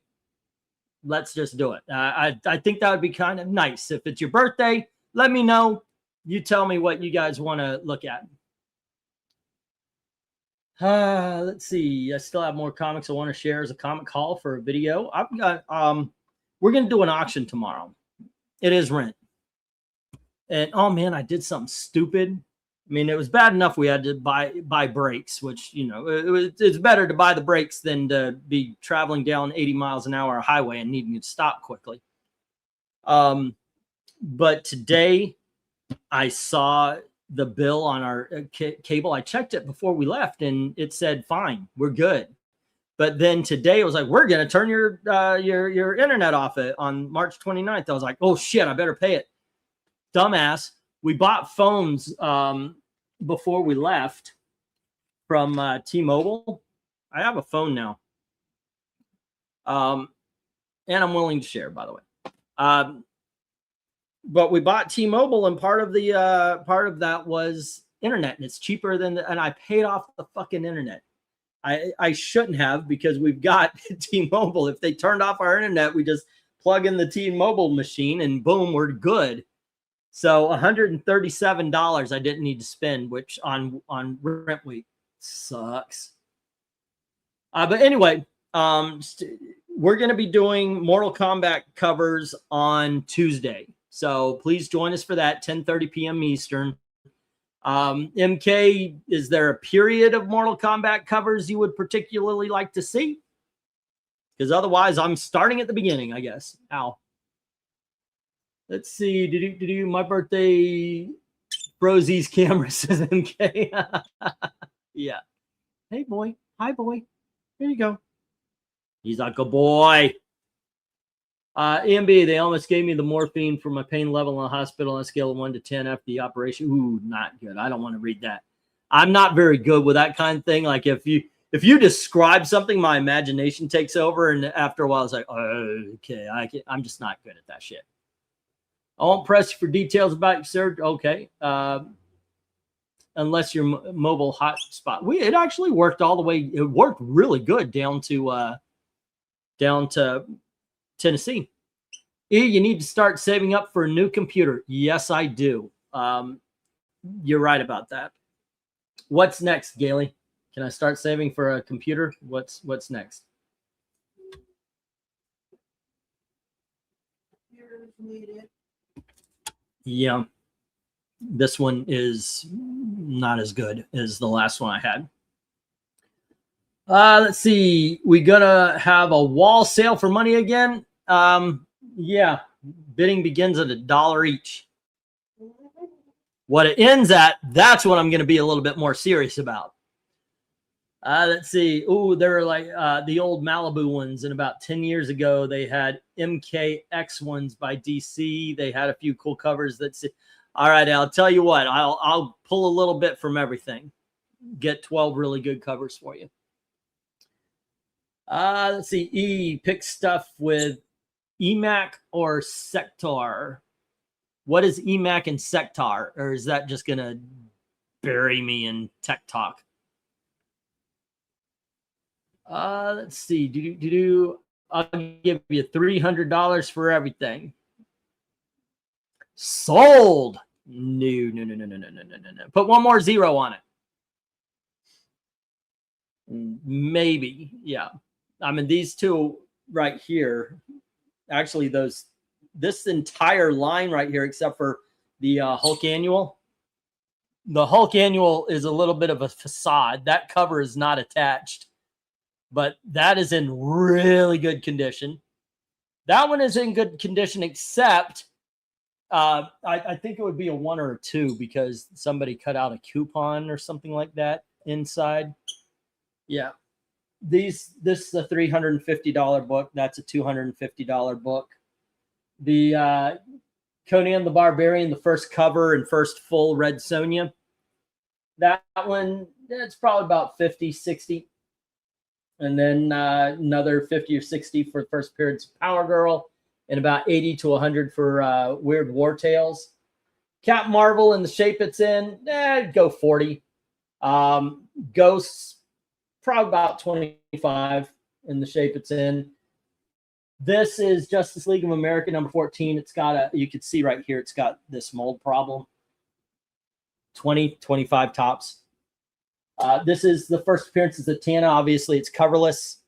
Let's just do it. I think that would be kind of nice. If it's your birthday, let me know. You tell me what you guys want to look at. Let's see. I still have more comics I want to share as a comic haul for a video. I've got, we're going to do an auction tomorrow. It is rent. And oh man, I did something stupid. I mean, it was bad enough we had to buy brakes, which, you know, it's better to buy the brakes than to be traveling down 80 miles an hour highway and needing to stop quickly. But today I saw the bill on our cable. I checked it before we left and it said, fine, we're good. But then today it was like, we're going to turn your internet off on March 29th. I was like, oh shit, I better pay it. Dumbass. We bought phones before we left from T-Mobile. I have a phone now. And I'm willing to share, by the way. But we bought T-Mobile, and part of that was internet, and it's cheaper than and I paid off the fucking internet. I shouldn't have, because we've got T-Mobile. If they turned off our internet, we just plug in the T-Mobile machine and boom, we're good. So $137 I didn't need to spend, which on rent week sucks. But anyway, we're going to be doing Mortal Kombat covers on Tuesday. So please join us for that, 10:30 p.m. Eastern. MK, is there a period of Mortal Kombat covers you would particularly like to see? Because otherwise, I'm starting at the beginning, I guess. Ow. Let's see. My birthday, Rosie's camera says MK. Yeah. Hey, boy. Hi, boy. Here you go. He's like a boy. EMB, they almost gave me the morphine for my pain level in the hospital on a scale of 1 to 10 after the operation. Ooh, not good. I don't want to read that. I'm not very good with that kind of thing. Like if you describe something, my imagination takes over, and after a while, it's like, oh, okay, I'm just not good at that shit. I won't press you for details about your surgery. Okay. Unless your mobile hotspot. It actually worked all the way. It worked really good down to Tennessee. You need to start saving up for a new computer. Yes, I do. You're right about that. What's next, Gailey? Can I start saving for a computer? What's next? Yeah. This one is not as good as the last one I had. Let's see. We're gonna have a wall sale for money again. Yeah. Bidding begins at $1 each. What it ends at, that's what I'm going to be a little bit more serious about. Let's see. Ooh, they're like the old Malibu ones. And about 10 years ago, they had MKX ones by DC. They had a few cool covers that say, all right, I'll tell you what, I'll pull a little bit from everything. Get 12 really good covers for you. Let's see. E, pick stuff with EMAC or Sector. What is EMAC and Sector? Or is that just going to bury me in tech talk? Let's see. I'll give you $300 for everything. Sold. No. Put one more zero on it. Maybe. Yeah. I mean, these two right here, actually this entire line right here, except for the Hulk Annual. The Hulk Annual is a little bit of a facade. That cover is not attached, but that is in really good condition. That one is in good condition, except I think it would be a 1 or a 2 because somebody cut out a coupon or something like that inside. Yeah. This is a $350 book. That's a $250 book. The Conan the Barbarian, the first cover and first full Red Sonja. That one, that's probably about 50, 60. And then another 50 or 60 for the first appearance of Power Girl, and about 80 to 100 for Weird War Tales. Captain Marvel in the shape it's in, go 40. Ghosts, probably about 25 in the shape it's in. This is Justice League of America number 14. It's got you can see right here, it's got this mold problem. 20, 25 tops. This is the first appearance of Zatanna. Obviously, it's coverless.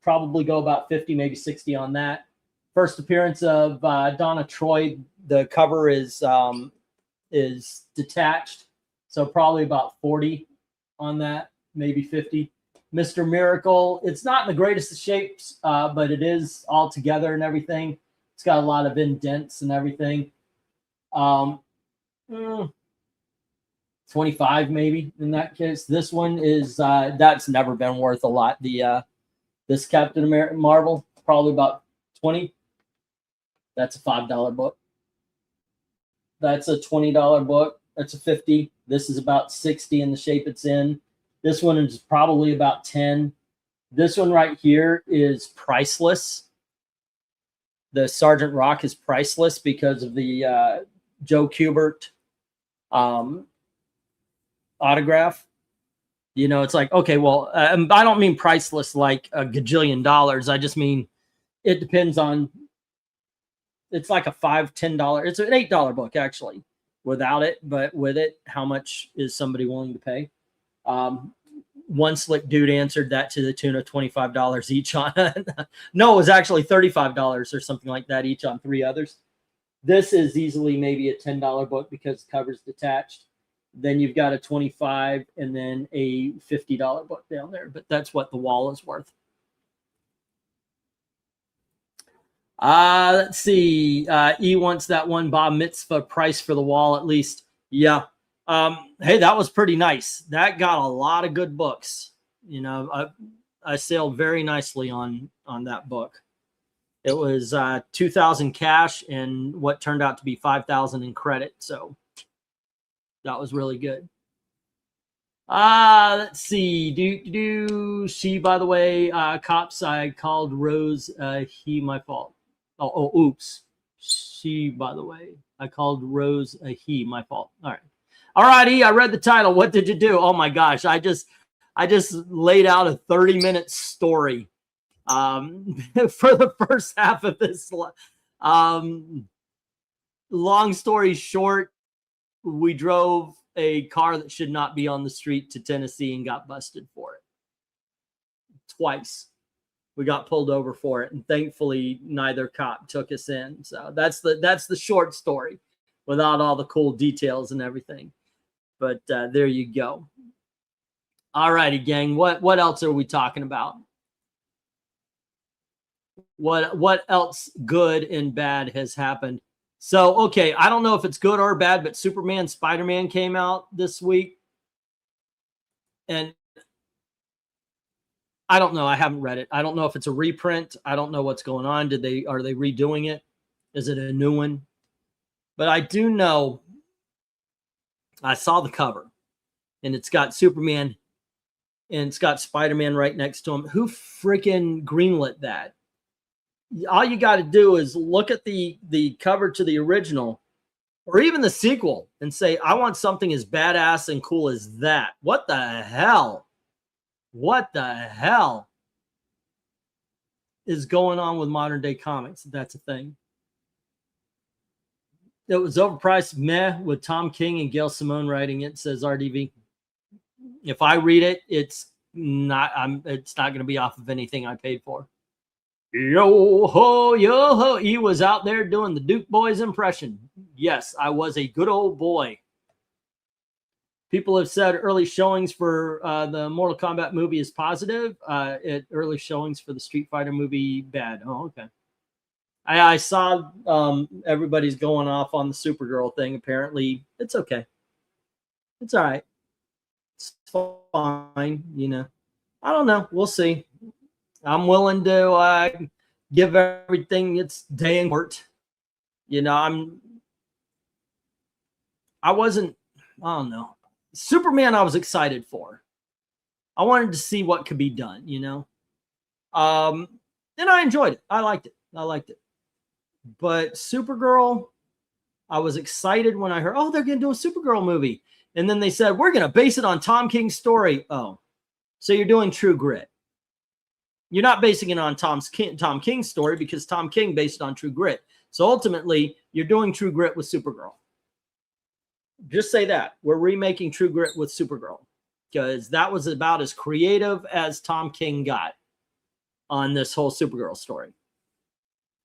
Probably go about 50, maybe 60 on that. First appearance of Donna Troy. The cover is detached, so probably about 40 on that, maybe 50. Mr. Miracle, it's not in the greatest of shapes, but it is all together and everything. It's got a lot of indents and everything. 25 maybe in that case. This one is that's never been worth a lot. The this Captain America Marvel, probably about 20. That's a $5 book. That's a $20 book. That's a 50. This is about 60 in the shape it's in. This one is probably about 10. This one right here is priceless. The Sergeant Rock is priceless because of the Joe Kubert autograph. You know, it's like, okay, well, I don't mean priceless like a gajillion dollars. I just mean it depends on it's like a $5, $10. It's an $8 book actually without it, but with it, how much is somebody willing to pay? One slick dude answered that to the tune of $25 each on. No, it was actually $35 or something like that each on 3 others. This is easily maybe a $10 book because the cover's detached. Then you've got a $25 and then a $50 book down there, but that's what the wall is worth. Let's see. E wants that one Bob Mitzvah price for the wall at least. Yeah. Hey, that was pretty nice. That got a lot of good books. You know, I sailed very nicely on that book. It was 2,000 cash and what turned out to be 5,000 in credit. So that was really good. Let's see. She, by the way, cops, I called Rose, he, my fault. Oh, oops. She, by the way, I called Rose a he, my fault. All right. All righty. I read the title. What did you do? Oh my gosh. I just laid out a 30-minute story for the first half of this. Long story short, we drove a car that should not be on the street to Tennessee and got busted for it. Twice. We got pulled over for it, and thankfully neither cop took us in. So that's the short story without all the cool details and everything. But there you go. All righty, gang. What else are we talking about? What else good and bad has happened? So, okay, I don't know if it's good or bad, but Superman, Spider-Man came out this week. And I don't know. I haven't read it. I don't know if it's a reprint. I don't know what's going on. Are they redoing it? Is it a new one? But I do know I saw the cover and it's got Superman and it's got Spider-Man right next to him. Who freaking greenlit that? All you got to do is look at the cover to the original or even the sequel and say, I want something as badass and cool as that. What the hell? What the hell is going on with modern day comics? That's a thing. It was overpriced, meh, with Tom King and Gail Simone writing it, says RDV. If I read it, it's not going to be off of anything I paid for. Yo ho, he was out there doing the Duke Boys impression. Yes, I was a good old boy. People have said early showings for the Mortal Kombat movie is positive. Early showings for the Street Fighter movie, bad. Oh, okay. I saw everybody's going off on the Supergirl thing. Apparently, it's okay. It's all right. It's fine, you know. I don't know. We'll see. I'm willing to give everything its day in court. You know, I don't know. Superman, I was excited for. I wanted to see what could be done, you know. And I enjoyed it. I liked it. But Supergirl, I was excited when I heard, oh, they're going to do a Supergirl movie. And then they said, we're going to base it on Tom King's story. Oh, so you're doing True Grit. You're not basing it on Tom King's story because Tom King based it on True Grit. So ultimately, you're doing True Grit with Supergirl. Just say that. We're remaking True Grit with Supergirl because that was about as creative as Tom King got on this whole Supergirl story.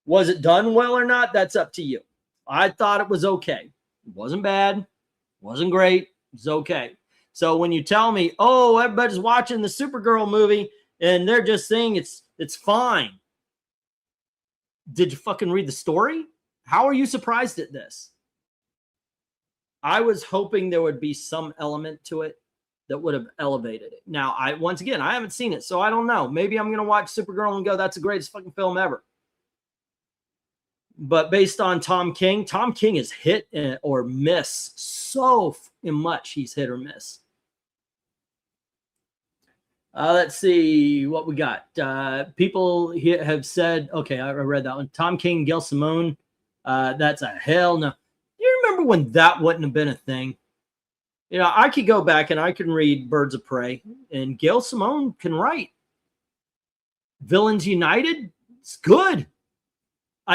Was it done well or not? That's up to you. I thought it was okay. It wasn't bad. It wasn't great. It was okay. So when you tell me, oh, everybody's watching the Supergirl movie and they're just saying it's fine. Did you fucking read the story? How are you surprised at this? I was hoping there would be some element to it that would have elevated it. Now, once again, I haven't seen it, so I don't know. Maybe I'm going to watch Supergirl and go, that's the greatest fucking film ever. But based on Tom King is hit or miss so much. He's hit or miss. Let's see what we got. People here have said, okay, I read that one. Tom King, Gail Simone. That's a hell no. You remember when that wouldn't have been a thing? You know, I could go back and I can read Birds of Prey, and Gail Simone can write. Villains United, it's good.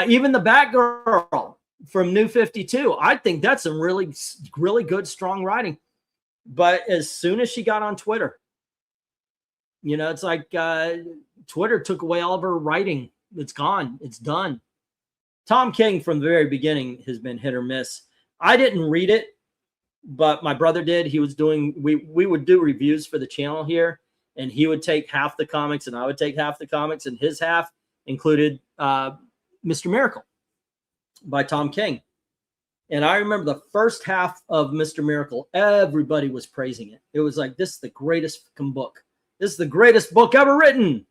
Even the Batgirl from New 52, I think that's some really, really good, strong writing. But as soon as she got on Twitter, you know, it's like Twitter took away all of her writing. It's gone. It's done. Tom King from the very beginning has been hit or miss. I didn't read it, but my brother did. He was doing, we would do reviews for the channel here, and he would take half the comics and I would take half the comics, and his half included Mr. Miracle by Tom King. And I remember the first half of Mr. Miracle, everybody was praising it. It was like, this is the greatest fucking book. This is the greatest book ever written.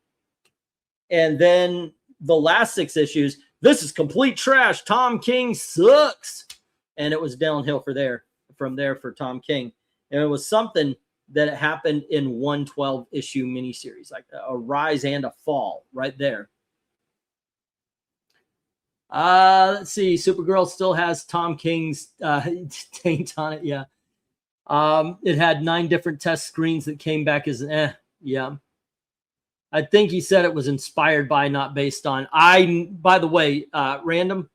And then the last 6 issues, this is complete trash. Tom King sucks. And it was downhill from there for Tom King. And it was something that happened in one 12-issue miniseries, like a rise and a fall right there. Let's see. Supergirl still has Tom King's taint on it. Yeah. It had 9 different test screens that came back as yeah. I think he said it was inspired by, not based on. By the way, random,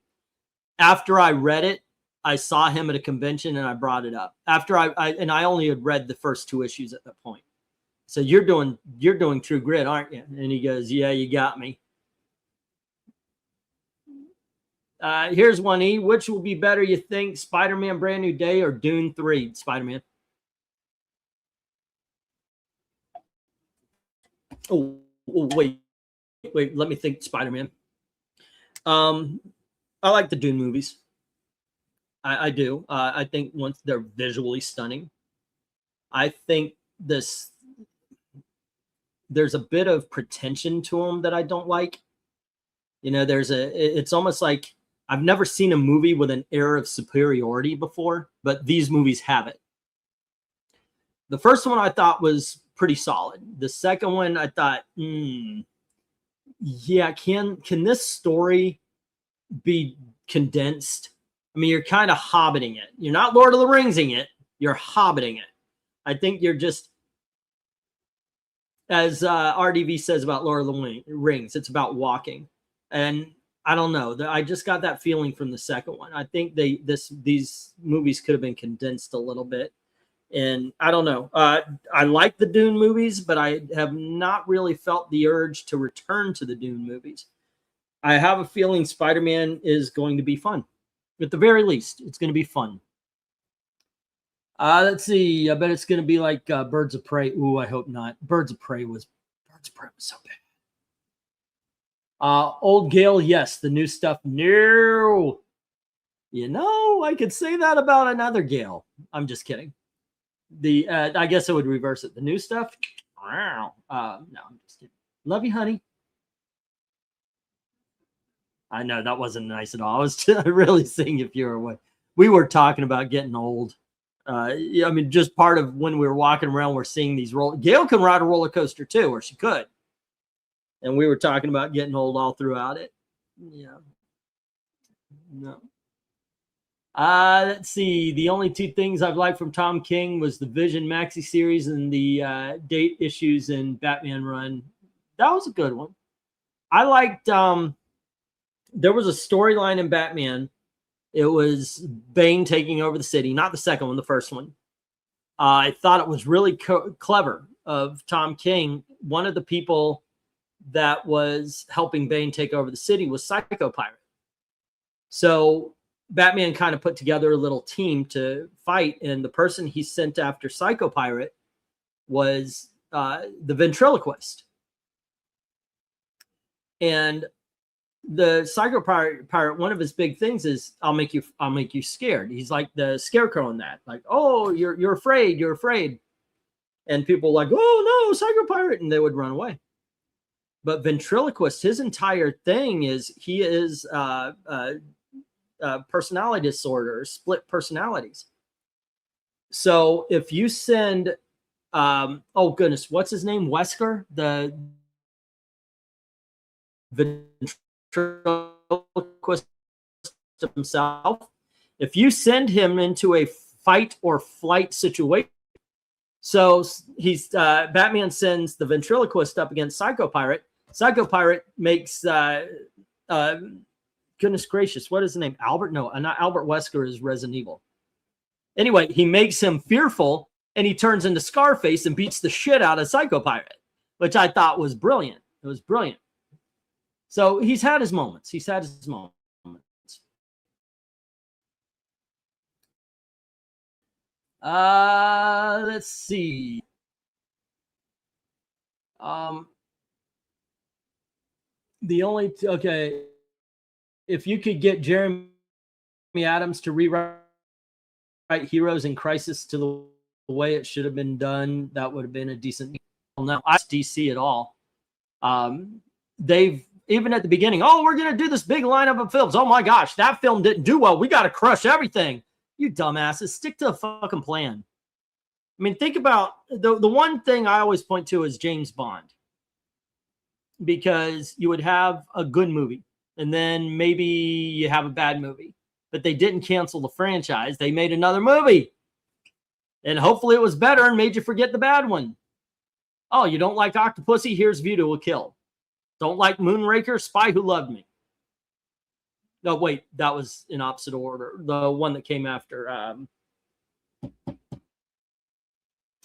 after I read it, I saw him at a convention and I brought it up. After I only had read the first 2 issues at that point. So you're doing True Grit, aren't you? And he goes, yeah, you got me. Here's one, E. Which will be better, you think? Spider-Man Brand New Day or Dune 3? Spider-Man. Oh, wait. Let me think. Spider-Man. I like the Dune movies. I do. I think once they're visually stunning. I think there's a bit of pretension to them that I don't like. You know, it's almost like I've never seen a movie with an air of superiority before, but these movies have it. The first one I thought was pretty solid. The second one I thought, yeah, can this story be condensed? I mean, you're kind of hobbiting it. You're not Lord of the Ringsing it. You're hobbiting it. I think you're just, as RDV says about Lord of the Rings, it's about walking. And I don't know. I just got that feeling from the second one. I think these movies could have been condensed a little bit. And I don't know. I like the Dune movies, but I have not really felt the urge to return to the Dune movies. I have a feeling Spider-Man is going to be fun. At the very least, it's going to be fun. Let's see. I bet it's going to be like Birds of Prey. Ooh, I hope not. Birds of Prey was so bad. Old Gail, yes. The new stuff, no. You know, I could say that about another Gail. I'm just kidding. I guess I would reverse it. The new stuff, no, I'm just kidding. Love you, honey. I know that wasn't nice at all. I was really seeing if you were away. We were talking about getting old. I mean, just part of when we were walking around, we're seeing these Gail can ride a roller coaster too, or she could. And we were talking about getting old all throughout it. Yeah. No. Let's see. The only 2 things I've liked from Tom King was the Vision Maxi series and the date issues in Batman Run. That was a good one. I liked, there was a storyline in Batman. It was Bane taking over the city, not the second one, the first one. I thought it was really clever of Tom King. One of the people that was helping Bane take over the city was Psycho Pirate. So Batman kind of put together a little team to fight, and the person he sent after Psycho Pirate was the ventriloquist. And the Psycho Pirate, one of his big things is I'll make you scared. He's like the Scarecrow in that, like, oh, you're afraid, and people like, oh no, Psycho Pirate, and they would run away. But ventriloquist, his entire thing is he is personality disorder, split personalities. So if you send, oh goodness, what's his name? Wesker, the ventriloquist himself. If you send him into a fight or flight situation, so he's Batman sends the ventriloquist up against Psycho Pirate. Psycho Pirate makes goodness gracious, what is the name? Albert? No, not Albert Wesker is Resident Evil. Anyway, he makes him fearful, and he turns into Scarface and beats the shit out of Psycho Pirate, which I thought was brilliant. It was brilliant. So he's had his moments. He's had his moments. Let's see. The only okay, if you could get Jeremy Adams to rewrite Heroes in Crisis to the way it should have been done, that would have been a decent. No, I DC at all. They've even at the beginning, oh, we're gonna do this big lineup of films. Oh my gosh, that film didn't do well. We got to crush everything. You dumbasses, stick to the fucking plan. I mean, think about the one thing I always point to is James Bond, because you would have a good movie and then maybe you have a bad movie, but they didn't cancel the franchise. They made another movie, and hopefully it was better and made you forget the bad one. Oh, you don't like Octopussy? Here's View to a Kill. Don't like Moonraker? Spy Who Loved Me. No, wait, that was in opposite order. The one that came after.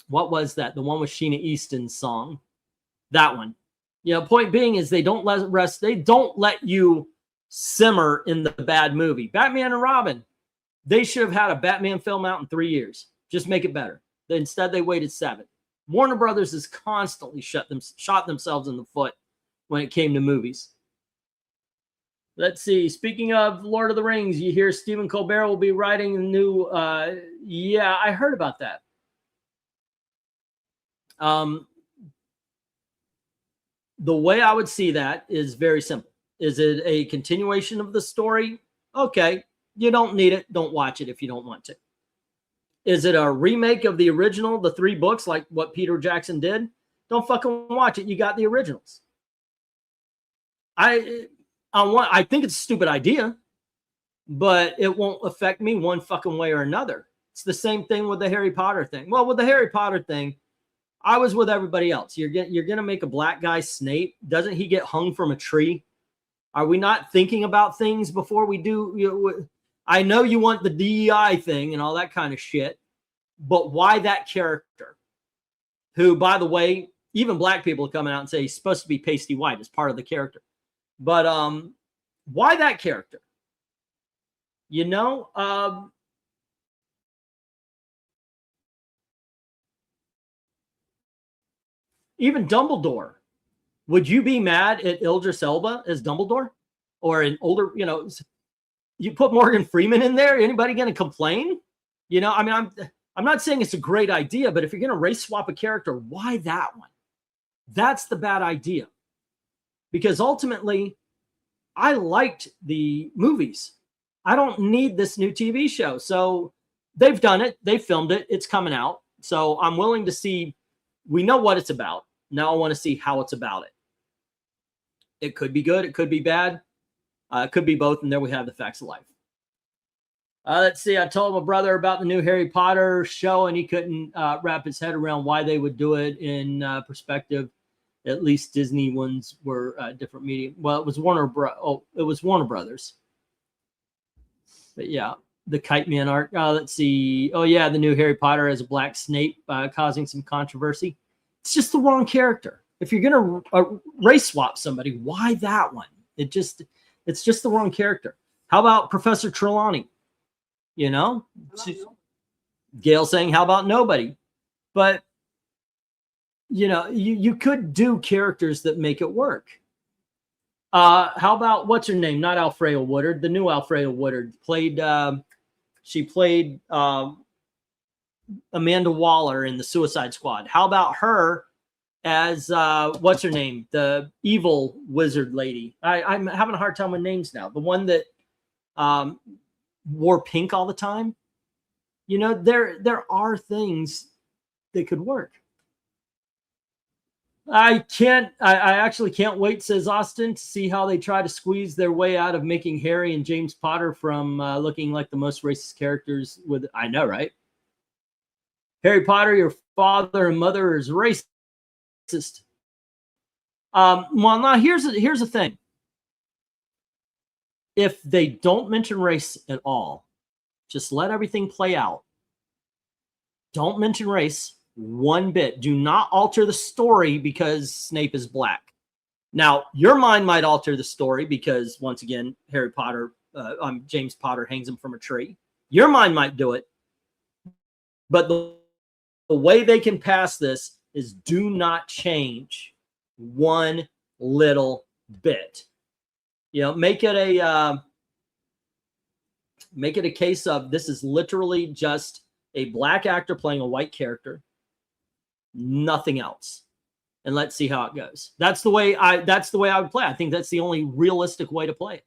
What was that? The one with Sheena Easton's song. That one. You know, point being is they don't let rest. They don't let you simmer in the bad movie. Batman and Robin. They should have had a Batman film out in 3 years. Just make it better. Instead, they waited 7. Warner Brothers has constantly shot themselves in the foot when it came to movies. Let's see. Speaking of Lord of the Rings, you hear Stephen Colbert will be writing a new. Yeah, I heard about that. The way I would see that is very simple. Is it a continuation of the story? Okay, you don't need it. Don't watch it if you don't want to. Is it a remake of the original, the 3 books, like what Peter Jackson did? Don't fucking watch it. You got the originals. I think it's a stupid idea, but it won't affect me one fucking way or another. It's the same thing with the Harry Potter thing. Well, with the Harry Potter thing, I was with everybody else. You're gonna make a black guy Snape. Doesn't he get hung from a tree? Are we not thinking about things before we do? I know you want the DEI thing and all that kind of shit, but why that character? Who, by the way, even black people are coming out and say he's supposed to be pasty white as part of the character. But why that character? You know, even Dumbledore. Would you be mad at Idris Elba as Dumbledore? Or an older, you know, you put Morgan Freeman in there, anybody going to complain? You know, I mean, I'm not saying it's a great idea, but if you're going to race swap a character, why that one? That's the bad idea. Because ultimately, I liked the movies. I don't need this new TV show. So they've done it. They filmed it. It's coming out. So I'm willing to see. We know what it's about. Now I want to see how it's about it. It could be good. It could be bad. It could be both. And there we have the facts of life. Let's see. I told my brother about the new Harry Potter show, and he couldn't wrap his head around why they would do it in perspective. At least Disney ones were different medium. Well, it was Warner Brothers. But yeah, the Kite Man art. Let's see. Oh yeah, the new Harry Potter has a black Snape, causing some controversy. It's just the wrong character. If you're gonna race swap somebody, why that one? It's just the wrong character. How about Professor Trelawney? You know, Gail saying, "How about nobody?" But you know, you could do characters that make it work. How about what's her name? Not Alfredo Woodard. The new Alfredo Woodard played. She played Amanda Waller in the Suicide Squad. How about her as what's her name? The evil wizard lady. I'm having a hard time with names now. The one that wore pink all the time. You know, there are things that could work. I actually can't wait, says Austin, to see how they try to squeeze their way out of making Harry and James Potter from looking like the most racist characters with, I know, right? Harry Potter, your father and mother is racist. Well, now here's the thing. if they don't mention race at all, just let everything play out. Don't mention race one bit. Do not alter the story because Snape is black. Now, your mind might alter the story because, once again, James Potter hangs him from a tree. Your mind might do it. But the way they can pass this is do not change one little bit. Make it a case of this is literally just a black actor playing a white character, nothing else, and let's see how it goes. That's the way I would play. I think that's the only realistic way to play it.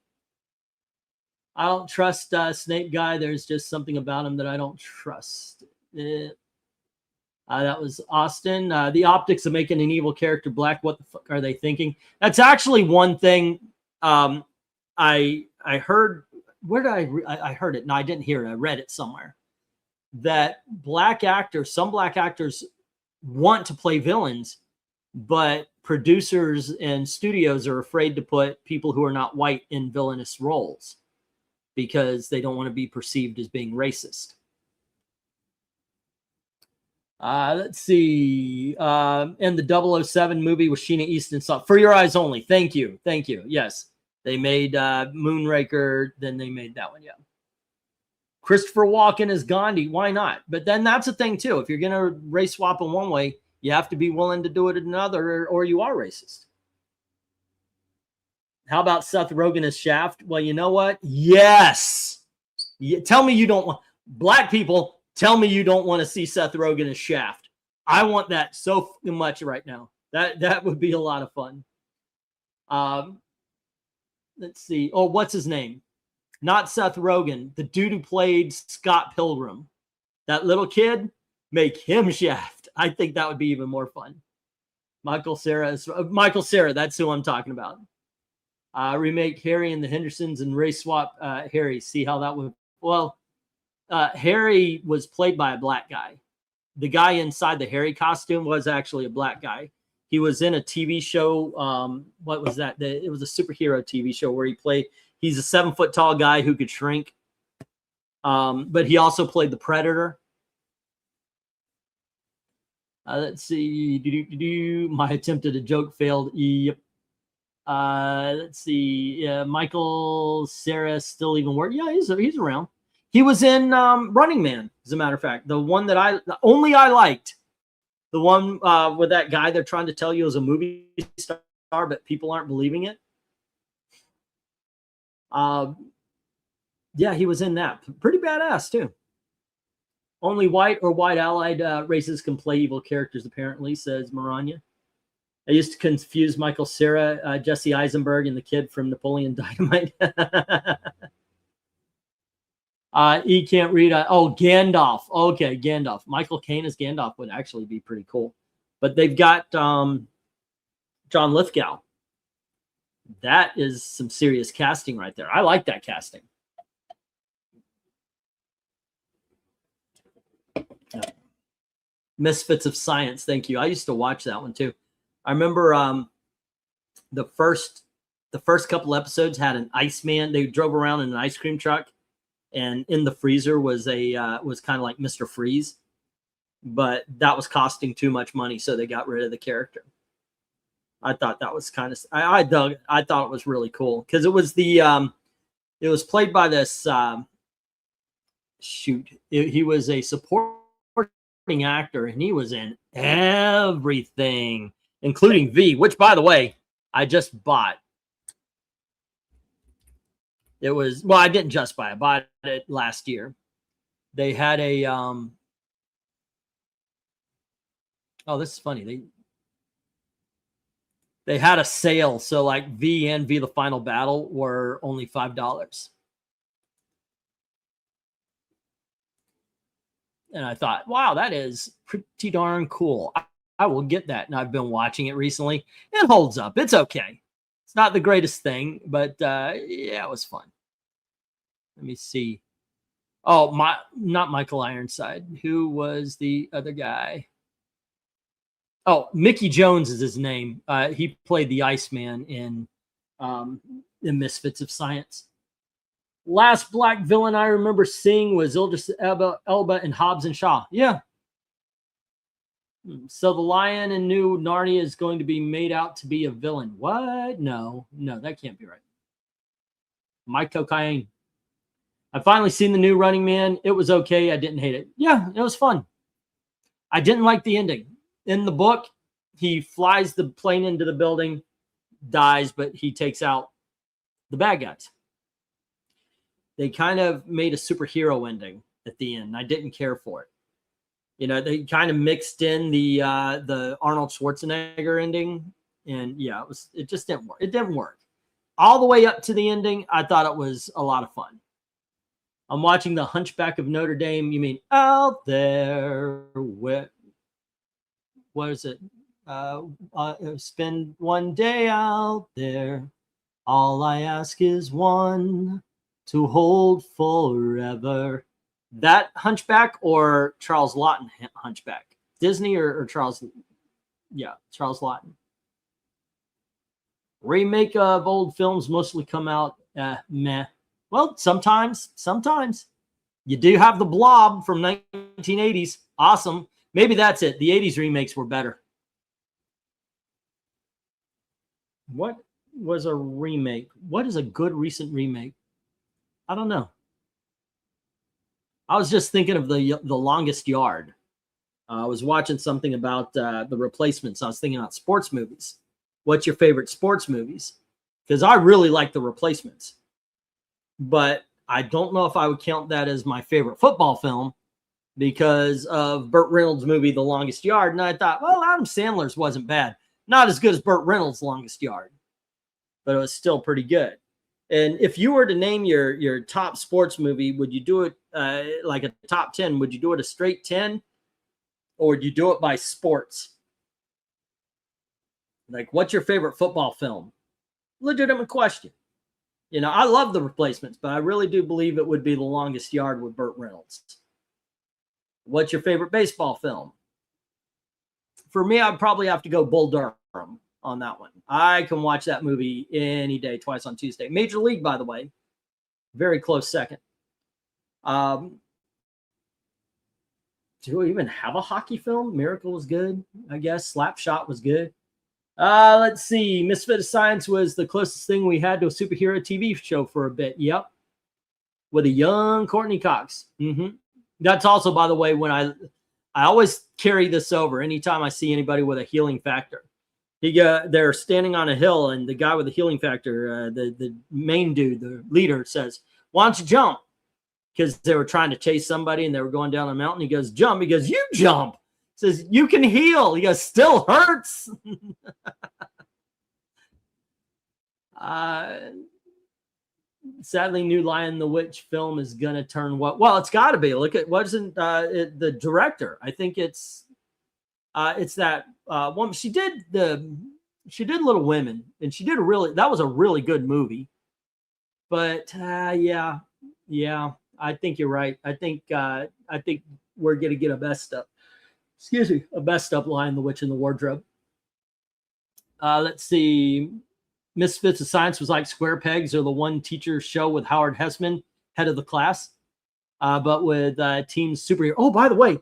I don't trust Snape guy. There's just something about him that I don't trust. That was Austin. The optics of making an evil character black. What the fuck are they thinking? That's actually one thing I heard. Where did I heard it? No, I didn't hear it. I read it somewhere. That some black actors want to play villains, but producers and studios are afraid to put people who are not white in villainous roles because they don't want to be perceived as being racist. Let's see. In the 007 movie with Sheena Easton, For Your Eyes Only. Thank you. Yes. They made Moonraker, then they made that one, yeah. Christopher Walken as Gandhi. Why not? But then that's the thing, too. If you're going to race swap in one way, you have to be willing to do it in another, or you are racist. How about Seth Rogen as Shaft? Well, you know what? Yes. Tell me you don't want... Black people, tell me you don't want to see Seth Rogen as Shaft. I want that so much right now. That would be a lot of fun. Let's see. Oh, what's his name? Not Seth Rogen. The dude who played Scott Pilgrim. That little kid, make him Shaft. I think that would be even more fun. Michael Cera, that's who I'm talking about. Remake Harry and the Hendersons and race swap Harry. See how that would... Well, Harry was played by a black guy. The guy inside the Harry costume was actually a black guy. He was in a TV show. What was that? It was a superhero TV show where he's a 7-foot tall guy who could shrink. But he also played the Predator. Let's see. My attempt at a joke failed. Yep. Let's see. Michael Cera still even work. Yeah, he's around. He was in Running Man, as a matter of fact. The one that I liked. The one with that guy they're trying to tell you is a movie star, but people aren't believing it. Yeah, he was in that. Pretty badass, too. Only white or white allied races can play evil characters, apparently, says Maranya. I used to confuse Michael Cera, Jesse Eisenberg, and the kid from Napoleon Dynamite. He can't read. Gandalf. Okay, Gandalf. Michael Caine as Gandalf would actually be pretty cool. But they've got John Lithgow. That is some serious casting right there. I like that casting. Misfits of Science. Thank you. I used to watch that one too. I remember the first couple episodes had an Iceman. They drove around in an ice cream truck, and in the freezer was kind of like Mr. Freeze, but that was costing too much money, so they got rid of the character. I thought that was kind of I thought it was really cool because it was it was played by this he was a supporting actor, and he was in everything, including V, which, by the way, I just bought. It was, well, I didn't just buy it. I bought it last year. They had a oh, this is funny. They had a sale, so like V and V the Final Battle were only $5. And I thought, wow, that is pretty darn cool. I will get that. And I've been watching it recently. It holds up. It's okay. It's not the greatest thing, but yeah, it was fun. Let me see. Oh, not Michael Ironside. Who was the other guy? Oh, Mickey Jones is his name. He played the Iceman in Misfits of Science. Last black villain I remember seeing was Idris Elba in Hobbs and Shaw. Yeah. So the lion in New Narnia is going to be made out to be a villain. What? No, that can't be right. Mike Cocaine. I finally seen the new Running Man. It was okay. I didn't hate it. Yeah, it was fun. I didn't like the ending. In the book, he flies the plane into the building, dies, but he takes out the bad guys. They kind of made a superhero ending at the end. I didn't care for it. You know, they kind of mixed in the Arnold Schwarzenegger ending, and yeah, it just didn't work. It didn't work. All the way up to the ending, I thought it was a lot of fun. I'm watching The Hunchback of Notre Dame. You mean out there? What is it? Spend one day out there. All I ask is one to hold forever. That Hunchback or Charles Lawton Hunchback? Disney or Charles? Yeah, Charles Lawton. Remake of old films mostly come out meh. Well, sometimes you do have The Blob from 1980s. Awesome. Maybe that's it. The 80s remakes were better. What was a remake? What is a good recent remake? I don't know. I was just thinking of the Longest Yard. I was watching something about the Replacements. I was thinking about sports movies. What's your favorite sports movies? Because I really like The Replacements. But I don't know if I would count that as my favorite football film because of Burt Reynolds' movie, The Longest Yard. And I thought, well, Adam Sandler's wasn't bad. Not as good as Burt Reynolds' Longest Yard, but it was still pretty good. And if you were to name your top sports movie, would you do it like a top 10? Would you do it a straight 10? Or would you do it by sports? Like, what's your favorite football film? Legitimate question. You know, I love The Replacements, but I really do believe it would be The Longest Yard with Burt Reynolds. What's your favorite baseball film? For me, I'd probably have to go Bull Durham on that one. I can watch that movie any day, twice on Tuesday. Major League, by the way, very close second. Do we even have a hockey film? Miracle was good, I guess. Slapshot was good. Let's see. Misfit of Science was the closest thing we had to a superhero TV show for a bit. Yep. With a young Courtney Cox. That's also, by the way, when I always carry this over anytime I see anybody with a healing factor. They're standing on a hill, and the guy with the healing factor, the main dude, the leader, says, "Why don't you jump?" Because they were trying to chase somebody, and they were going down a mountain. He goes, "Jump." He goes, "You jump." He says, "You can heal." He goes, "Still hurts." Sadly, new Lion the Witch film is going to turn what? Well, it's got to be. Look at wasn't the director. I think it's that woman. She did Little Women, and that was a really good movie. But yeah, I think you're right. I think we're gonna get a best up Lion the Witch in the Wardrobe. Let's see. Misfits of Science was like Square Pegs or the One Teacher Show with Howard Hessman, head of the class, but with Team Superhero. Oh, by the way,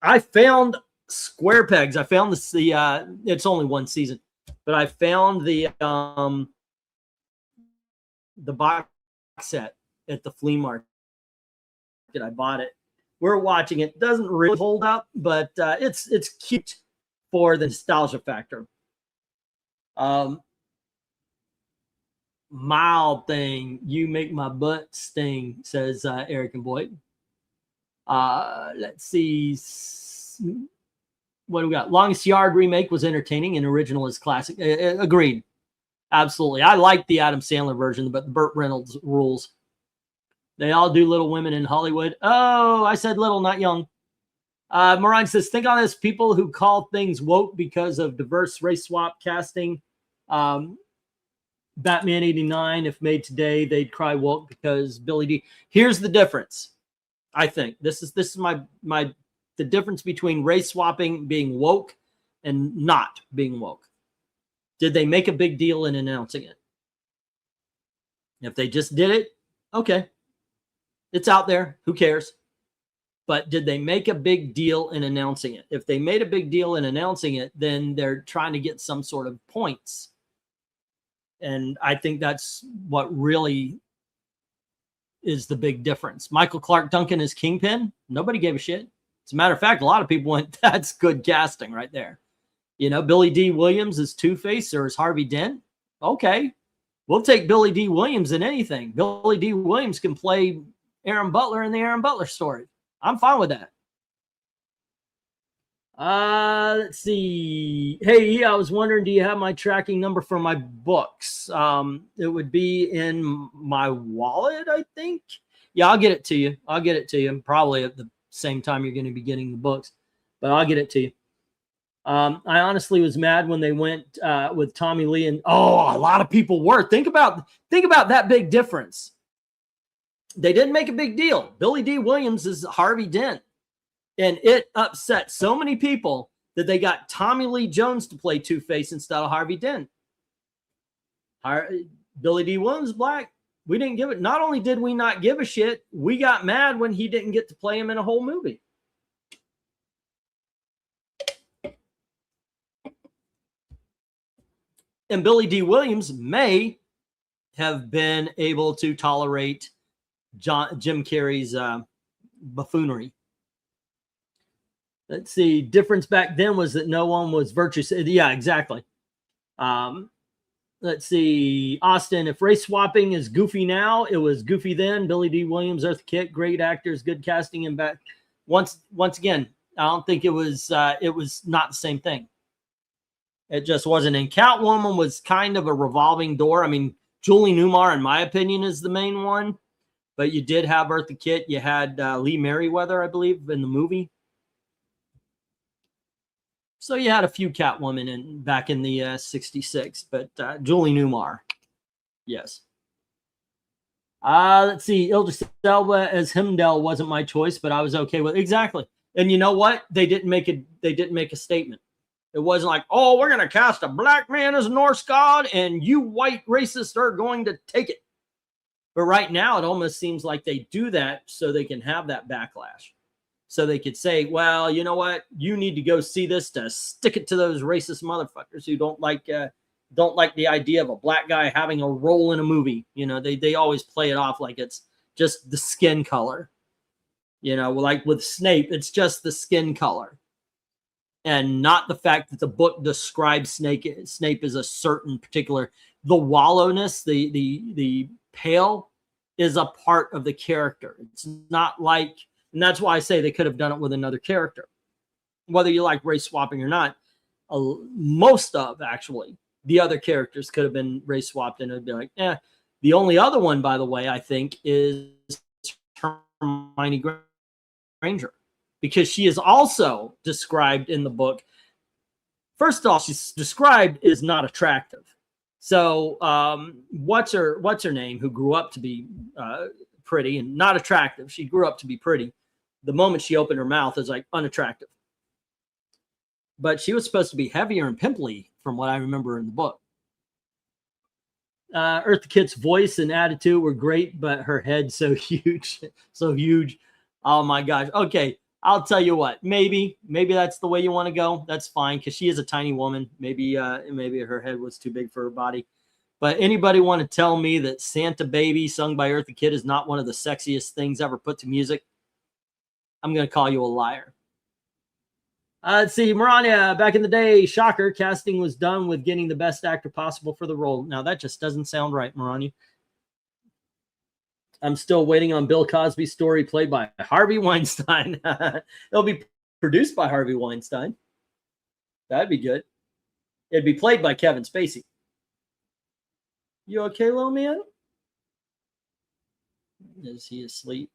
I found Square Pegs. I found it's only one season, but I found the box set at the flea market. I bought it. We're watching it. Doesn't really hold up, but it's cute for the nostalgia factor. Mild thing, you make my butt sting, says Eric and Boyd. Let's see. What do we got? Longest Yard remake was entertaining and original is classic. Agreed. Absolutely. I like the Adam Sandler version, but Burt Reynolds rules. They all do Little Women in Hollywood. Oh, I said little, not young. Moran says, think on this. People who call things woke because of diverse race swap casting. Batman 89, if made today, they'd cry woke because Billy D. Here's the difference. I think this is the difference between race swapping being woke and not being woke. Did they make a big deal in announcing it? If they just did it, Okay. It's out there. Who cares? But did they make a big deal in announcing it? If they made a big deal in announcing it, then they're trying to get some sort of points. And I think that's what really is the big difference. Michael Clark Duncan is Kingpin. Nobody gave a shit. As a matter of fact, a lot of people went, that's good casting right there. You know, Billy D. Williams is Two-Face or is Harvey Dent. Okay. We'll take Billy D. Williams in anything. Billy D. Williams can play Aaron Butler in the Aaron Butler story. I'm fine with that. Let's see. Hey, I was wondering, do you have my tracking number for my books? It would be in my wallet, I think. Yeah, I'll get it to you. I'll get it to you probably at the same time you're going to be getting the books, but I'll get it to you. I honestly was mad when they went with Tommy Lee, and a lot of people were. Think about that big difference. They didn't make a big deal. Billy D. Williams is Harvey Dent. And it upset so many people that they got Tommy Lee Jones to play Two-Face instead of Harvey Dent. Billy D. Williams black. We didn't give it. Not only did we not give a shit, we got mad when he didn't get to play him in a whole movie. And Billy D. Williams may have been able to tolerate Jim Carrey's buffoonery. Let's see. Difference back then was that no one was virtuous. Yeah, exactly. Let's see. Austin, if race swapping is goofy now, it was goofy then. Billy D. Williams, Eartha Kitt, great actors, good casting, and back. Once again, I don't think it was not the same thing. It just wasn't. And Catwoman was kind of a revolving door. I mean, Julie Newmar, in my opinion, is the main one. But you did have Eartha Kitt. You had Lee Merriweather, I believe, in the movie. So you had a few Catwoman back in the 66, but Julie Newmar, yes. Let's see. Idris Elba as Heimdall wasn't my choice, but I was okay with it. Exactly. And you know what? They didn't make a statement. It wasn't like, oh, we're going to cast a black man as a Norse god, and you white racists are going to take it. But right now, it almost seems like they do that so they can have that backlash. So they could say, well, you know what? You need to go see this to stick it to those racist motherfuckers who don't like the idea of a black guy having a role in a movie. You know, they always play it off like it's just the skin color. You know, like with Snape, it's just the skin color. And not the fact that the book describes Snape as a certain particular, the wallowness, the pale is a part of the character. It's not like, and that's why I say they could have done it with another character. Whether you like race swapping or not, most of actually the other characters could have been race swapped, and it'd be like, eh. The only other one, by the way, I think is Hermione Granger, because she is also described in the book. First of all, she's described as not attractive. So what's her name, who grew up to be pretty and not attractive? She grew up to be pretty. The moment she opened her mouth, is like unattractive. But she was supposed to be heavier and pimply, from what I remember in the book. Eartha Kitt's voice and attitude were great, but her head so huge, so huge. Oh my gosh. Okay, I'll tell you what. Maybe that's the way you want to go. That's fine, because she is a tiny woman. Maybe her head was too big for her body. But anybody want to tell me that Santa Baby, sung by Eartha Kitt, is not one of the sexiest things ever put to music? I'm going to call you a liar. Let's see. Marania, back in the day, shocker, casting was done with getting the best actor possible for the role. Now, that just doesn't sound right, Marania. I'm still waiting on Bill Cosby's story played by Harvey Weinstein. It'll be produced by Harvey Weinstein. That'd be good. It'd be played by Kevin Spacey. You okay, little man? Is he asleep?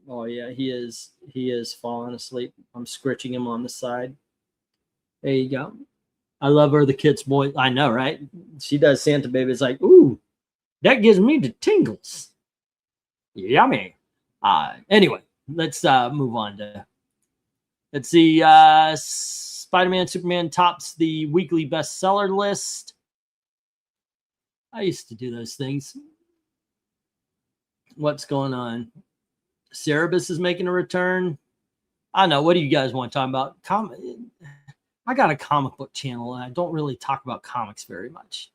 Oh yeah, he is falling asleep. I'm scritching him on the side. There you go. I love her, the kid's boy. I know, right? She does Santa Baby. It's like, ooh, that gives me the tingles. Yummy. Anyway, let's move on to. Let's see. Spider-Man, Superman tops the weekly bestseller list. I used to do those things. What's going on? Cerebus is making a return. I don't know. What do you guys want to talk about? I got a comic book channel, and I don't really talk about comics very much.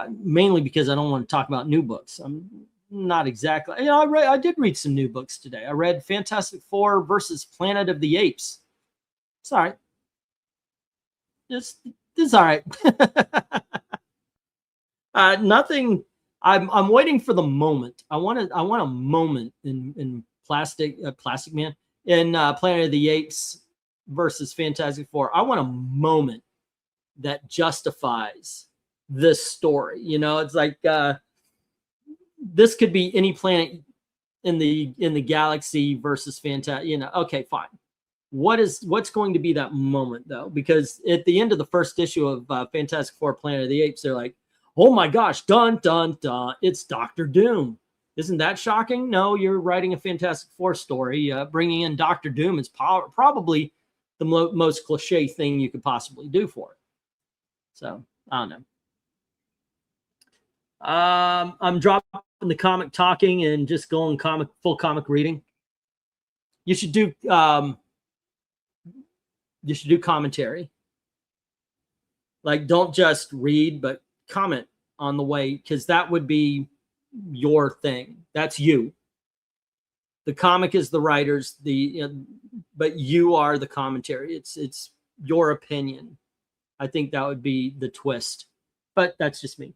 Mainly because I don't want to talk about new books. I'm not exactly. You know, I did read some new books today. I read Fantastic Four versus Planet of the Apes. It's all right. It's all right. Nothing. I'm waiting for the moment. I want a moment in Plastic Man in Planet of the Apes versus Fantastic Four. I want a moment that justifies this story. You know, it's like this could be any planet in the galaxy versus Fantastic. You know, okay, fine. What's going to be that moment though? Because at the end of the first issue of Fantastic Four: Planet of the Apes, they're like, "Oh my gosh, dun dun dun! It's Doctor Doom." Isn't that shocking? No, you're writing a Fantastic Four story. Bringing in Doctor Doom is probably the most cliche thing you could possibly do for it. So I don't know. I'm dropping the comic talking and just going full comic reading. You should do commentary. Like, don't just read, but comment on the way, because that would be your thing. That's you. The comic is the writers, but you are the commentary. It's your opinion. I think that would be the twist, but that's just me.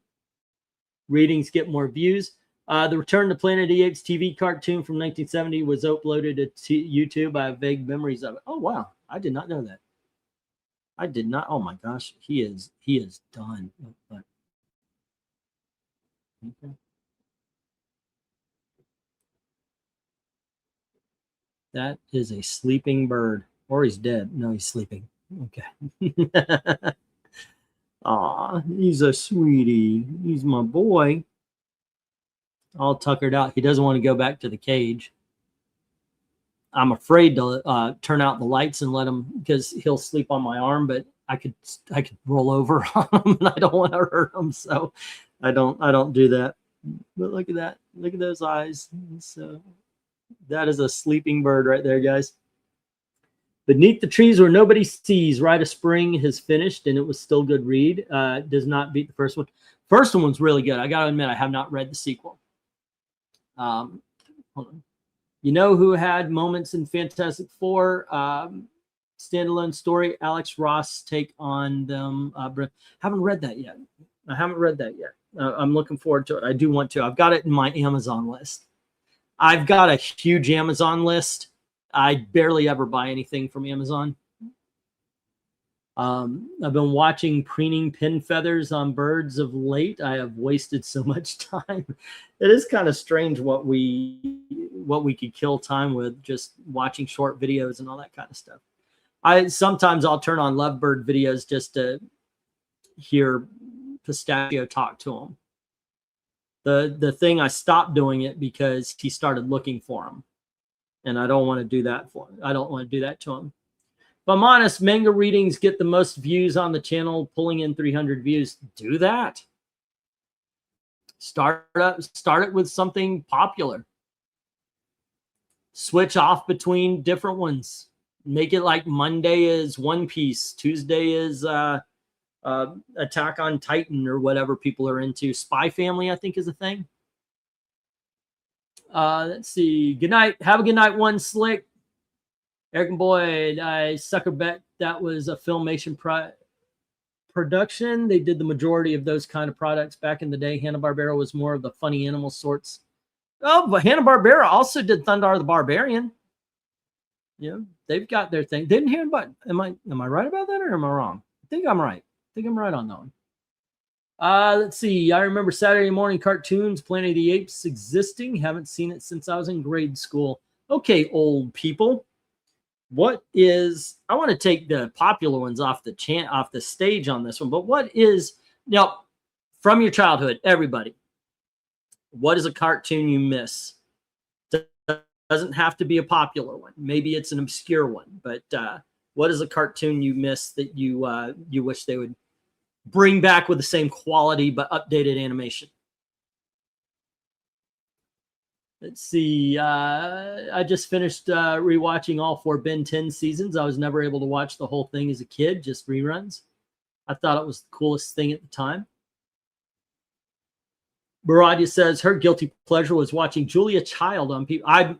Readings get more views. The Return to Planet of the Apes TV cartoon from 1970 was uploaded to YouTube. I have vague memories of it. Oh, wow. I did not know that. I did not. Oh, my gosh. He is done. Okay. That is a sleeping bird. Or he's dead. No, he's sleeping. Okay. Aw, he's a sweetie. He's my boy. All tuckered out. He doesn't want to go back to the cage. I'm afraid to turn out the lights and let him, because he'll sleep on my arm, but I could roll over on him, and I don't want to hurt him, so I don't do that. But look at that. Look at those eyes. So that is a sleeping bird right there, guys. Beneath the Trees Where Nobody Sees, Rite of Spring has finished, and it was still good read. Does not beat the first one. First one's really good. I got to admit, I have not read the sequel. Hold on. You know who had moments in Fantastic Four? Standalone story, Alex Ross take on them. Haven't read that yet. I haven't read that yet. I'm looking forward to it. I do want to. I've got it in my Amazon list. I've got a huge Amazon list. I barely ever buy anything from Amazon. I've been watching preening pin feathers on birds of late. I have wasted so much time. It is kind of strange what we could kill time with, just watching short videos and all that kind of stuff. Sometimes I'll turn on lovebird videos just to hear Pistachio talk to him. The thing, I stopped doing it because he started looking for him, and I don't want to do that for him. I don't want to do that to him. If I'm honest, manga readings get the most views on the channel, pulling in 300 views. Do that. Start it with something popular. Switch off between different ones. Make it like Monday is One Piece, Tuesday is Attack on Titan, or whatever people are into. Spy Family, I think, is a thing. Let's see. Good night. Have a good night, One Slick. Eric and Boyd, I sucker bet that was a Filmation production. They did the majority of those kind of products back in the day. Hanna-Barbera was more of the funny animal sorts. Oh, but Hanna-Barbera also did Thundar the Barbarian. Yeah, they've got their thing. Didn't hear about. Am I right about that, or am I wrong? I think I'm right. I think I'm right on that one. Let's see. I remember Saturday morning cartoons, Planet of the Apes existing. Haven't seen it since I was in grade school. Okay, old people. What is? I want to take the popular ones off the stage on this one. But what is, from your childhood, everybody? What is a cartoon you miss? Doesn't have to be a popular one. Maybe it's an obscure one. But what is a cartoon you miss that you wish they would bring back with the same quality but updated animation? Let's see. I just finished rewatching all 4 Ben 10 seasons. I was never able to watch the whole thing as a kid, just reruns. I thought it was the coolest thing at the time. Baradia says her guilty pleasure was watching Julia Child on people. I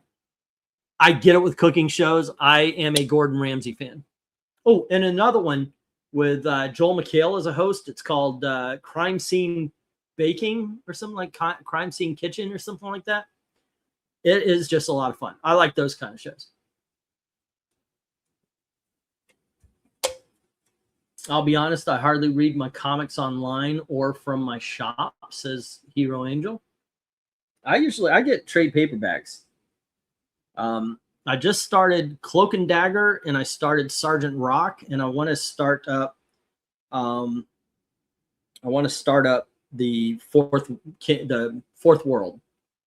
get it with cooking shows. I am a Gordon Ramsay fan. Oh, and another one with Joel McHale as a host. It's called Crime Scene Baking or something like Crime Scene Kitchen or something like that. It is just a lot of fun. I like those kind of shows. I'll be honest, I hardly read my comics online or from my shop, says Hero Angel. I get trade paperbacks. I just started Cloak and Dagger and I started Sergeant Rock, and I want to start up the Fourth World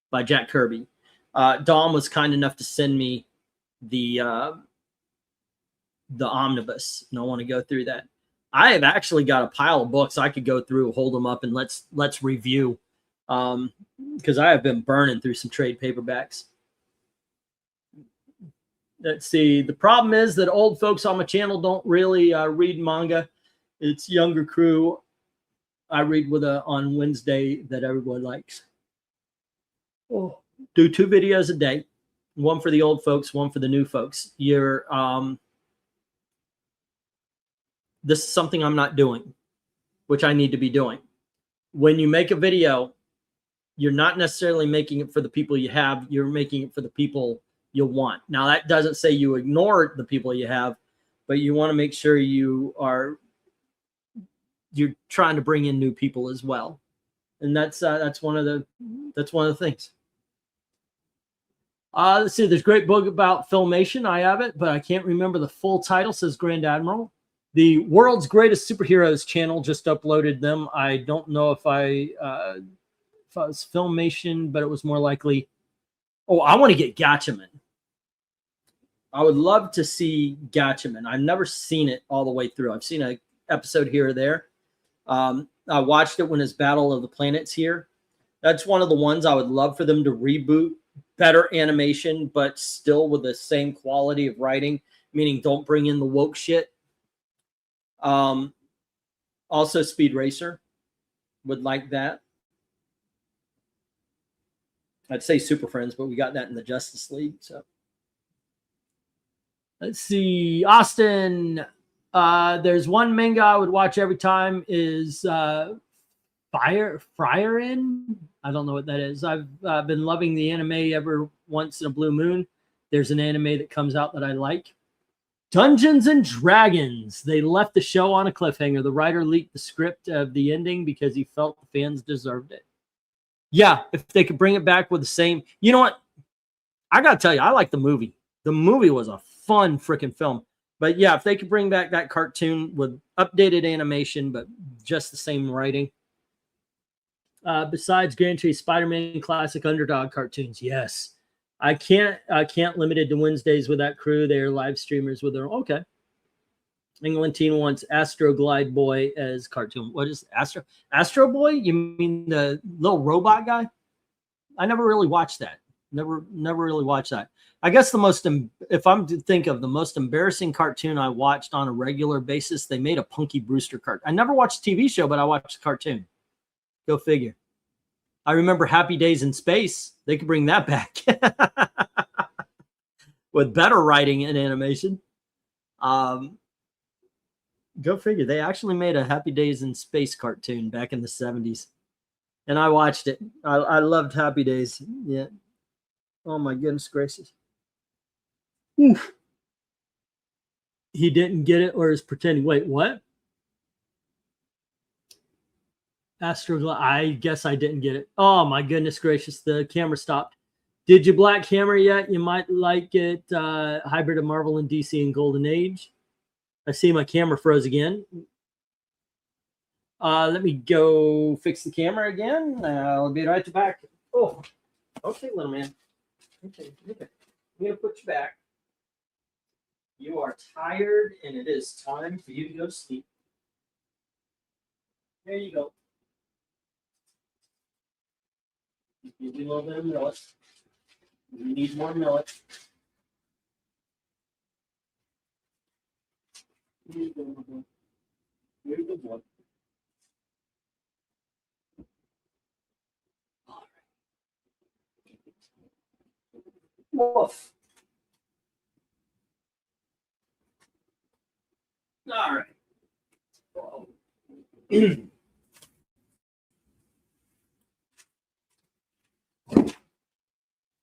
by Jack Kirby. Dom was kind enough to send me the omnibus, and I want to go through that. I have actually got a pile of books I could go through, hold them up, and let's review, because I have been burning through some trade paperbacks. Let's see. The problem is that old folks on my channel don't really read manga. It's younger crew I read with on Wednesday that everyone likes. Oh. Do 2 videos a day, one for the old folks, one for the new folks. This is something I'm not doing, which I need to be doing. When you make a video, you're not necessarily making it for the people you have. You're making it for the people you want. Now, that doesn't say you ignore the people you have, but you want to make sure you're trying to bring in new people as well. And that's one of the things. Let's see. There's a great book about Filmation. I have it, but I can't remember the full title, says Grand Admiral. The World's Greatest Superheroes channel just uploaded them. I don't know if it was Filmation, but it was more likely. Oh, I want to get Gatchaman. I would love to see Gatchaman. I've never seen it all the way through. I've seen an episode here or there. I watched it when it's Battle of the Planets here. That's one of the ones I would love for them to reboot. Better animation, but still with the same quality of writing, meaning don't bring in the woke shit. Also, Speed Racer would like that. I'd say Super Friends, but we got that in the Justice League. So let's see. Austin, there's one manga I would watch every time is Friar In. I don't know what that is. I've been loving the anime ever once in a blue moon. There's an anime that comes out that I like. Dungeons and Dragons. They left the show on a cliffhanger. The writer leaked the script of the ending because he felt the fans deserved it. Yeah, if they could bring it back with the same. You know what? I got to tell you, I like the movie. The movie was a fun freaking film. But yeah, if they could bring back that cartoon with updated animation, but just the same writing. Besides Grand Chase Spider-Man classic underdog cartoons, yes. I can't limit it to Wednesdays with that crew. They are live streamers with their okay. Englandine wants Astro Glide Boy as cartoon. What is Astro Boy? You mean the little robot guy? I never really watched that. Never really watched that. I guess if I'm to think of the most embarrassing cartoon I watched on a regular basis, they made a Punky Brewster cartoon. I never watched a TV show, but I watched the cartoon. Go figure. I remember Happy Days in Space. They could bring that back with better writing and animation. Go figure. They actually made a Happy Days in Space cartoon back in the 70s. And I watched it. I loved Happy Days. Yeah. Oh, my goodness gracious. Oof. He didn't get it or is pretending. Wait, what? I guess I didn't get it. Oh, my goodness gracious. The camera stopped. Did you Black Hammer yet? You might like it. Hybrid of Marvel and DC and Golden Age. I see my camera froze again. Let me go fix the camera again. I'll be right back. Oh, okay, little man. Okay. I'm going to put you back. You are tired, and it is time for you to go to sleep. There you go. Give you a little bit of milk. We need more millet. Very good one. Woof. All right.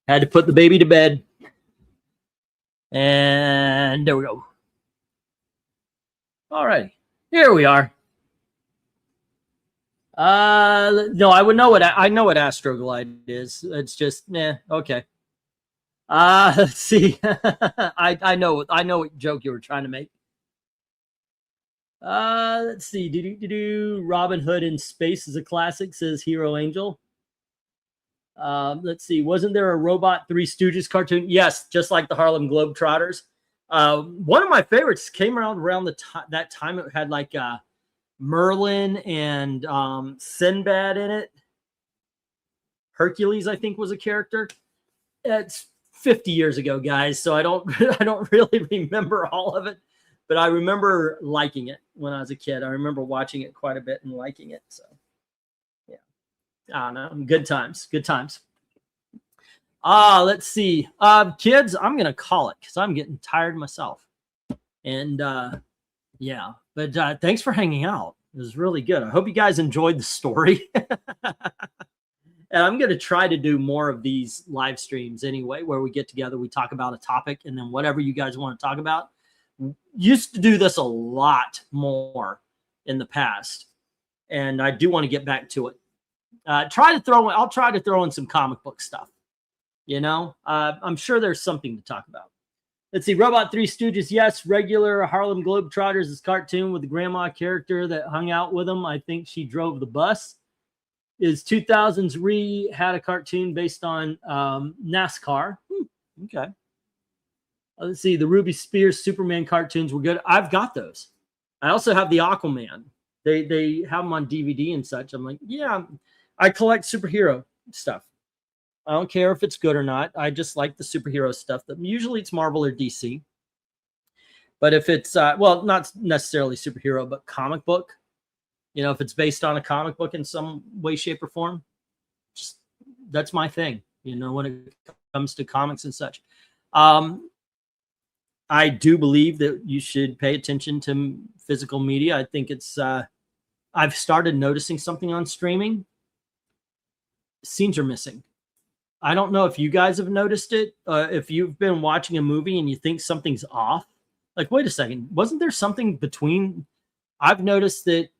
Had to put the baby to bed. And there we go. All right. Here we are. No, I would know I know what Astroglide is. It's just, okay. Let's see. I know what joke you were trying to make. Let's see. Robin Hood in Space is a classic, says Hero Angel. Let's see. Wasn't there a Robot Three Stooges cartoon? Yes, just like the Harlem Globetrotters. One of my favorites came around that time. It had like Merlin and Sinbad in it. Hercules, I think, was a character. It's 50 years ago, guys, so I don't really remember all of it, but I remember liking it when I was a kid. I remember watching it quite a bit and liking it. So, yeah, I don't know. Good times. Let's see. Kids, I'm gonna call it because I'm getting tired myself. And yeah, but thanks for hanging out. It was really good. I hope you guys enjoyed the story. And I'm going to try to do more of these live streams anyway, where we get together, we talk about a topic, and then whatever you guys want to talk about. Used to do this a lot more in the past, and I do want to get back to it. I'll try to throw in some comic book stuff. You know, I'm sure there's something to talk about. Let's see. Robot Three Stooges. Yes. Regular Harlem Globetrotters is cartoon with the grandma character that hung out with them. I think she drove the bus. Is 2000s had a cartoon based on NASCAR. Okay. Let's see. The Ruby Spears Superman cartoons were good. I've got those. I also have the Aquaman. They have them on DVD and such. I'm like, yeah, I collect superhero stuff. I don't care if it's good or not. I just like the superhero stuff. That usually it's Marvel or DC. But if it's well, not necessarily superhero, but comic book. You know, if it's based on a comic book in some way, shape, or form, just that's my thing. You know, when it comes to comics and such, I do believe that you should pay attention to physical media. I think it's. I've started noticing something on streaming. Scenes are missing. I don't know if you guys have noticed it. If you've been watching a movie and you think something's off, like, wait a second, wasn't there something between? I've noticed that.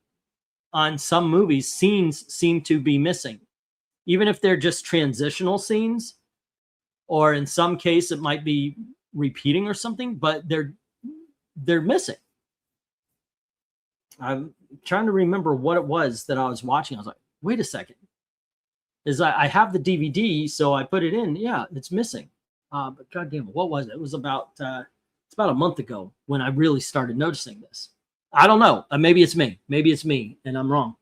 On some movies, scenes seem to be missing, even if they're just transitional scenes, or in some case it might be repeating or something, but they're missing. I'm trying to remember what it was that I was watching. I was like, wait a second. I have the DVD, so I put it in. Yeah, it's missing. But goddamn, what was it? It was about it's about a month ago when I really started noticing this. I don't know. Maybe it's me. Maybe it's me, and I'm wrong.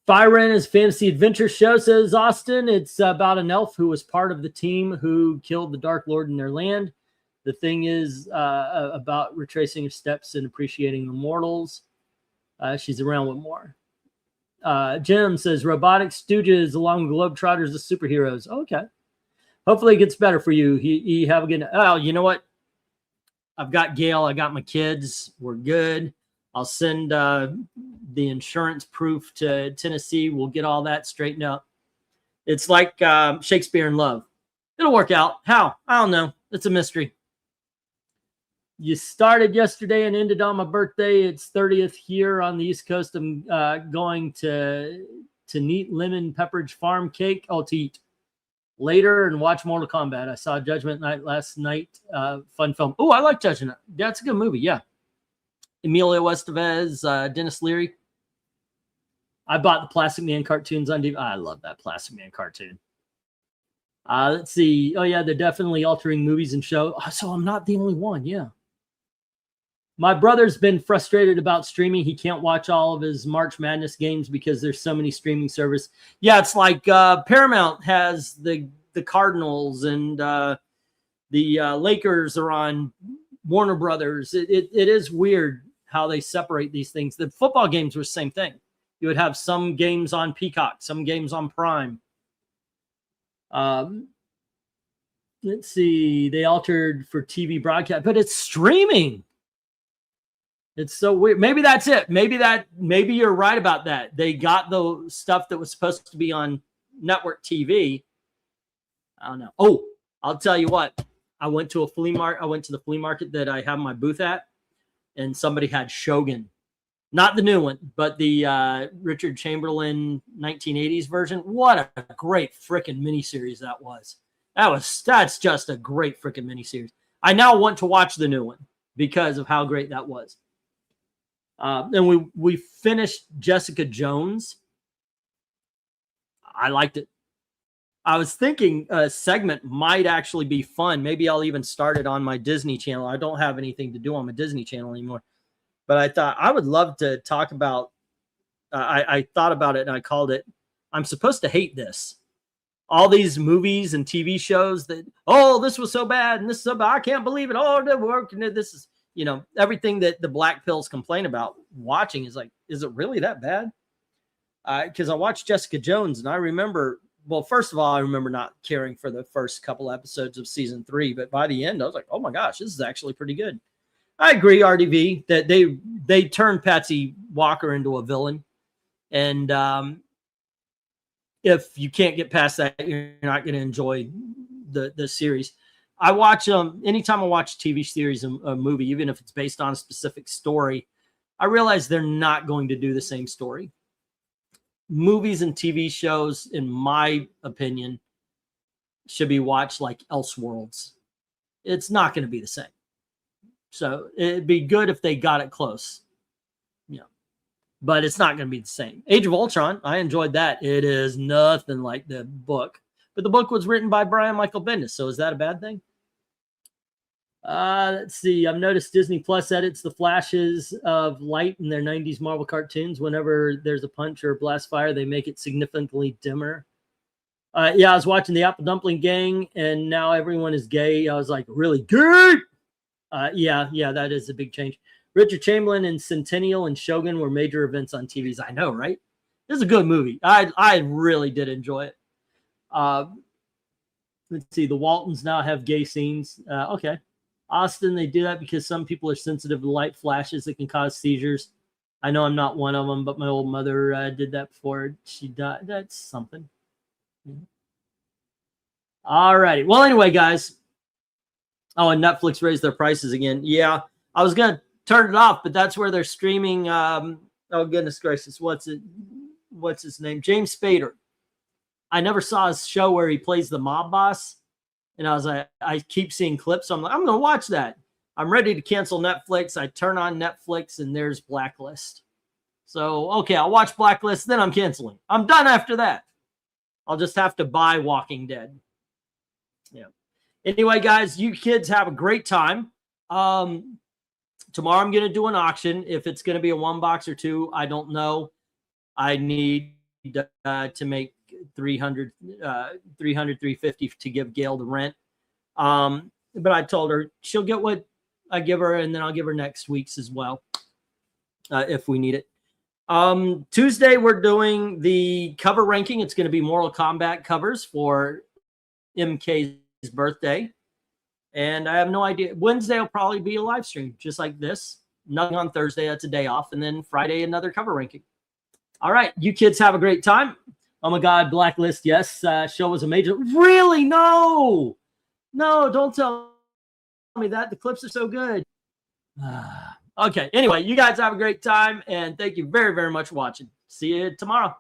Fire Ren's Fantasy Adventure Show, says Austin. It's about an elf who was part of the team who killed the Dark Lord in their land. The thing is about retracing her steps and appreciating the mortals. She's around with more. Jim says Robotic Stooges along with Globetrotters as superheroes. Okay. Hopefully it gets better for you. You have a good. Oh, you know what? I've got Gail. I got my kids. We're good. I'll send the insurance proof to Tennessee. We'll get all that straightened out. It's like Shakespeare in Love. It'll work out. How? I don't know. It's a mystery. You started yesterday and ended on my birthday. It's 30th here on the East Coast. I'm going to Neat Lemon Pepperidge Farm Cake. I'll to eat later and watch Mortal Kombat. I saw Judgment Night last night. Fun film. Oh, I like Judgment Night. That's a good movie. Yeah. Emilio Estevez, Dennis Leary. I bought the Plastic Man cartoons on DVD. I love that Plastic Man cartoon. Let's see. Oh, yeah, they're definitely altering movies and shows. So I'm not the only one. Yeah. My brother's been frustrated about streaming. He can't watch all of his March Madness games because there's so many streaming services. Yeah, it's like Paramount has the the Cardinals and the Lakers are on Warner Brothers. It is weird how they separate these things. The football games were the same thing. You would have some games on Peacock, some games on Prime. Let's see. They altered for TV broadcast, but it's streaming. It's so weird. Maybe that's it. Maybe you're right about that. They got the stuff that was supposed to be on network TV. I don't know. Oh, I'll tell you what. I went to the flea market that I have my booth at, and somebody had Shogun. Not the new one, but the Richard Chamberlain 1980s version. What a great freaking miniseries that was. That's just a great freaking miniseries. I now want to watch the new one because of how great that was. And we finished Jessica Jones. I liked it. I was thinking a segment might actually be fun. Maybe I'll even start it on my Disney Channel. I don't have anything to do on my Disney Channel anymore. But I thought I would love to talk about, I thought about it and I called it, I'm supposed to hate this. All these movies and TV shows that, oh, this was so bad and this is so bad. I can't believe it. Oh, it didn't work. And this is, everything that the black pills complain about watching is like, is it really that bad? Because I watched Jessica Jones and I remember, well, first of all, I remember not caring for the first couple episodes of season 3. But by the end, I was like, oh my gosh, this is actually pretty good. I agree, RDV, that they turned Patsy Walker into a villain. And if you can't get past that, you're not going to enjoy the series. I watch anytime I watch a TV series, a movie, even if it's based on a specific story, I realize they're not going to do the same story. Movies and TV shows, in my opinion, should be watched like Elseworlds. It's not going to be the same. So it'd be good if they got it close. But it's not going to be the same. Age of Ultron, I enjoyed that. It is nothing like the book. But the book was written by Brian Michael Bendis. So is that a bad thing? Let's see. I've noticed Disney Plus edits the flashes of light in their 90s Marvel cartoons. Whenever there's a punch or a blast fire, they make it significantly dimmer. Yeah, I was watching the Apple Dumpling Gang, and now everyone is gay. I was like, really gay? Yeah, that is a big change. Richard Chamberlain and Centennial and Shogun were major events on TVs. I know, right? This is a good movie. I really did enjoy it. Let's see. The Waltons now have gay scenes. Okay. Austin, they do that because some people are sensitive to light flashes that can cause seizures. I know I'm not one of them, but my old mother did that before she died. That's something. All righty. Well, anyway, guys. Oh, and Netflix raised their prices again. Yeah, I was going to turn it off, but that's where they're streaming. Oh, goodness gracious. What's his name? James Spader. I never saw his show where he plays the mob boss. And I was like, I keep seeing clips. So I'm like, I'm going to watch that. I'm ready to cancel Netflix. I turn on Netflix and there's Blacklist. So, okay, I'll watch Blacklist. Then I'm canceling. I'm done after that. I'll just have to buy Walking Dead. Yeah. Anyway, guys, you kids have a great time. Tomorrow I'm going to do an auction. If it's going to be a 1 box or 2, I don't know. I need to make 300, 350 to give Gail the rent. But I told her she'll get what I give her, and then I'll give her next week's as well if we need it. Tuesday, we're doing the cover ranking. It's going to be Mortal Kombat covers for MK's birthday. And I have no idea. Wednesday will probably be a live stream, just like this. Nothing on Thursday. That's a day off. And then Friday, another cover ranking. All right. You kids have a great time. Oh, my God. Blacklist. Yes. Show was a major. Really? No. No, don't tell me that. The clips are so good. Okay. Anyway, you guys have a great time. And thank you very, very much for watching. See you tomorrow.